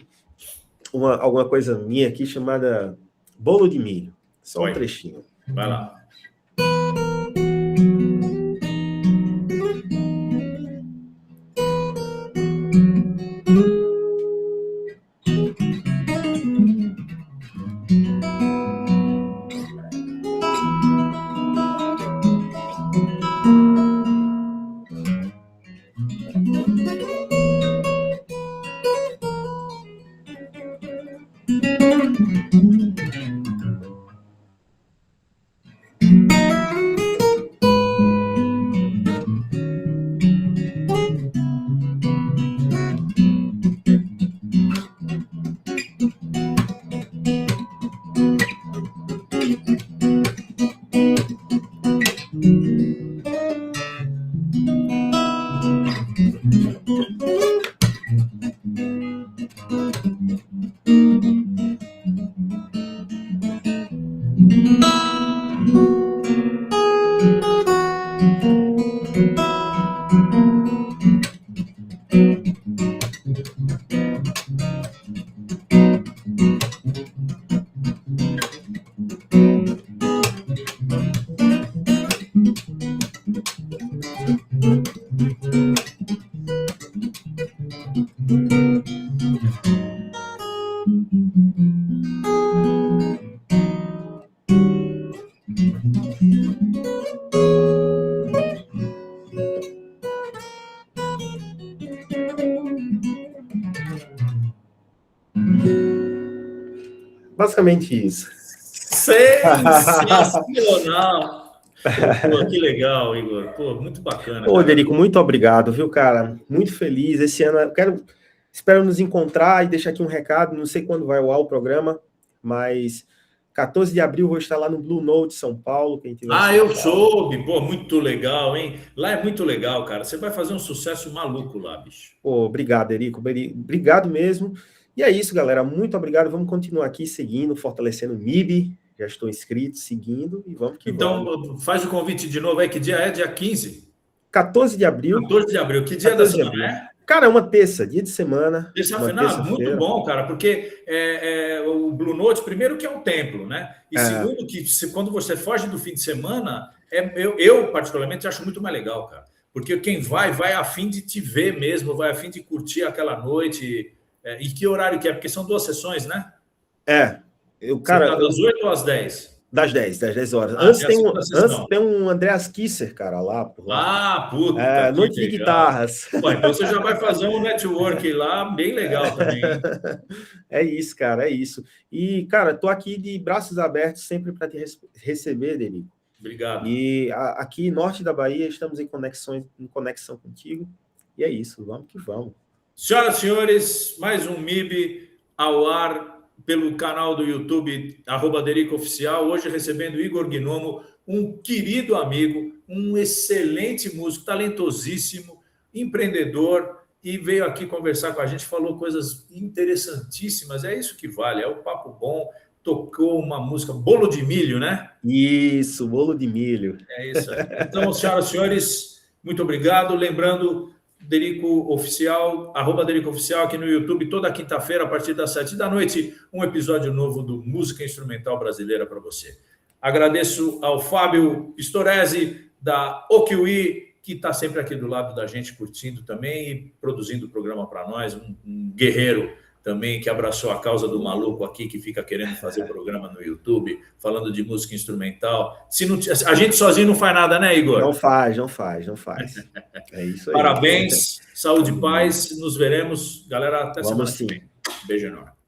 alguma coisa minha aqui chamada Bolo de Milho. Só um trechinho.
Vai lá.
Basicamente isso.
Sensacional! Pô, que legal, Igor. Pô, muito bacana.
Pô, Derico, muito obrigado, viu, cara? Muito feliz. Esse ano, espero nos encontrar e deixar aqui um recado. Não sei quando vai ao ar o programa, mas 14 de abril vou estar lá no Blue Note, São Paulo. Quem tiver
Ah, eu soube. Pô, muito legal, hein? Lá é muito legal, cara. Você vai fazer um sucesso maluco lá, bicho.
Pô, obrigado, Erico. Obrigado mesmo. E é isso, galera. Muito obrigado. Vamos continuar aqui seguindo, fortalecendo o MIB. Já estou inscrito, seguindo e vamos que vamos.
Então, faz o convite de novo aí. Que dia é? Dia 15?
14 de abril.
14 de abril. Que dia da semana é?
Cara, é uma terça, dia de semana.
Terça-feira, muito bom, cara, porque o Blue Note, primeiro que é um templo, né? E segundo que quando você foge do fim de semana, eu particularmente acho muito mais legal, cara. Porque quem vai a fim de te ver mesmo, vai a fim de curtir aquela noite. E que horário que é? Porque são 2 sessões, né?
Cara,
das 8 às 10?
Das 10 horas. Antes tem um Andreas Kisser, cara, lá. Por lá.
Ah, puta.
Noite de guitarras.
Pô, então você já vai fazer um network lá bem legal também. Hein?
É isso, cara, é isso. E, cara, tô aqui de braços abertos sempre para te receber, Derico.
Obrigado.
E aqui, norte da Bahia, estamos em conexão contigo. E é isso, vamos que vamos.
Senhoras e senhores, mais um MIB ao ar pelo canal do YouTube, @DericoOficial, hoje recebendo Igor Gnomo, um querido amigo, um excelente músico, talentosíssimo, empreendedor, e veio aqui conversar com a gente, falou coisas interessantíssimas, é isso que vale, é o papo bom, tocou uma música, Bolo de Milho, né?
Isso, Bolo de Milho.
É isso aí. Então, senhoras e senhores, muito obrigado, lembrando... Derico Oficial, @Derico Oficial aqui no YouTube, toda quinta-feira, a partir das 7 da noite, um episódio novo do Música Instrumental Brasileira para você. Agradeço ao Fábio Pistoresi, da Okiwi, que está sempre aqui do lado da gente, curtindo também e produzindo o programa para nós, um guerreiro também que abraçou a causa do maluco aqui, que fica querendo fazer programa no YouTube, falando de música instrumental. A gente sozinho não faz nada, né, Igor?
Não faz. É isso aí.
Parabéns, saúde e paz. Nos veremos. Galera, até semana que vem. Beijo enorme.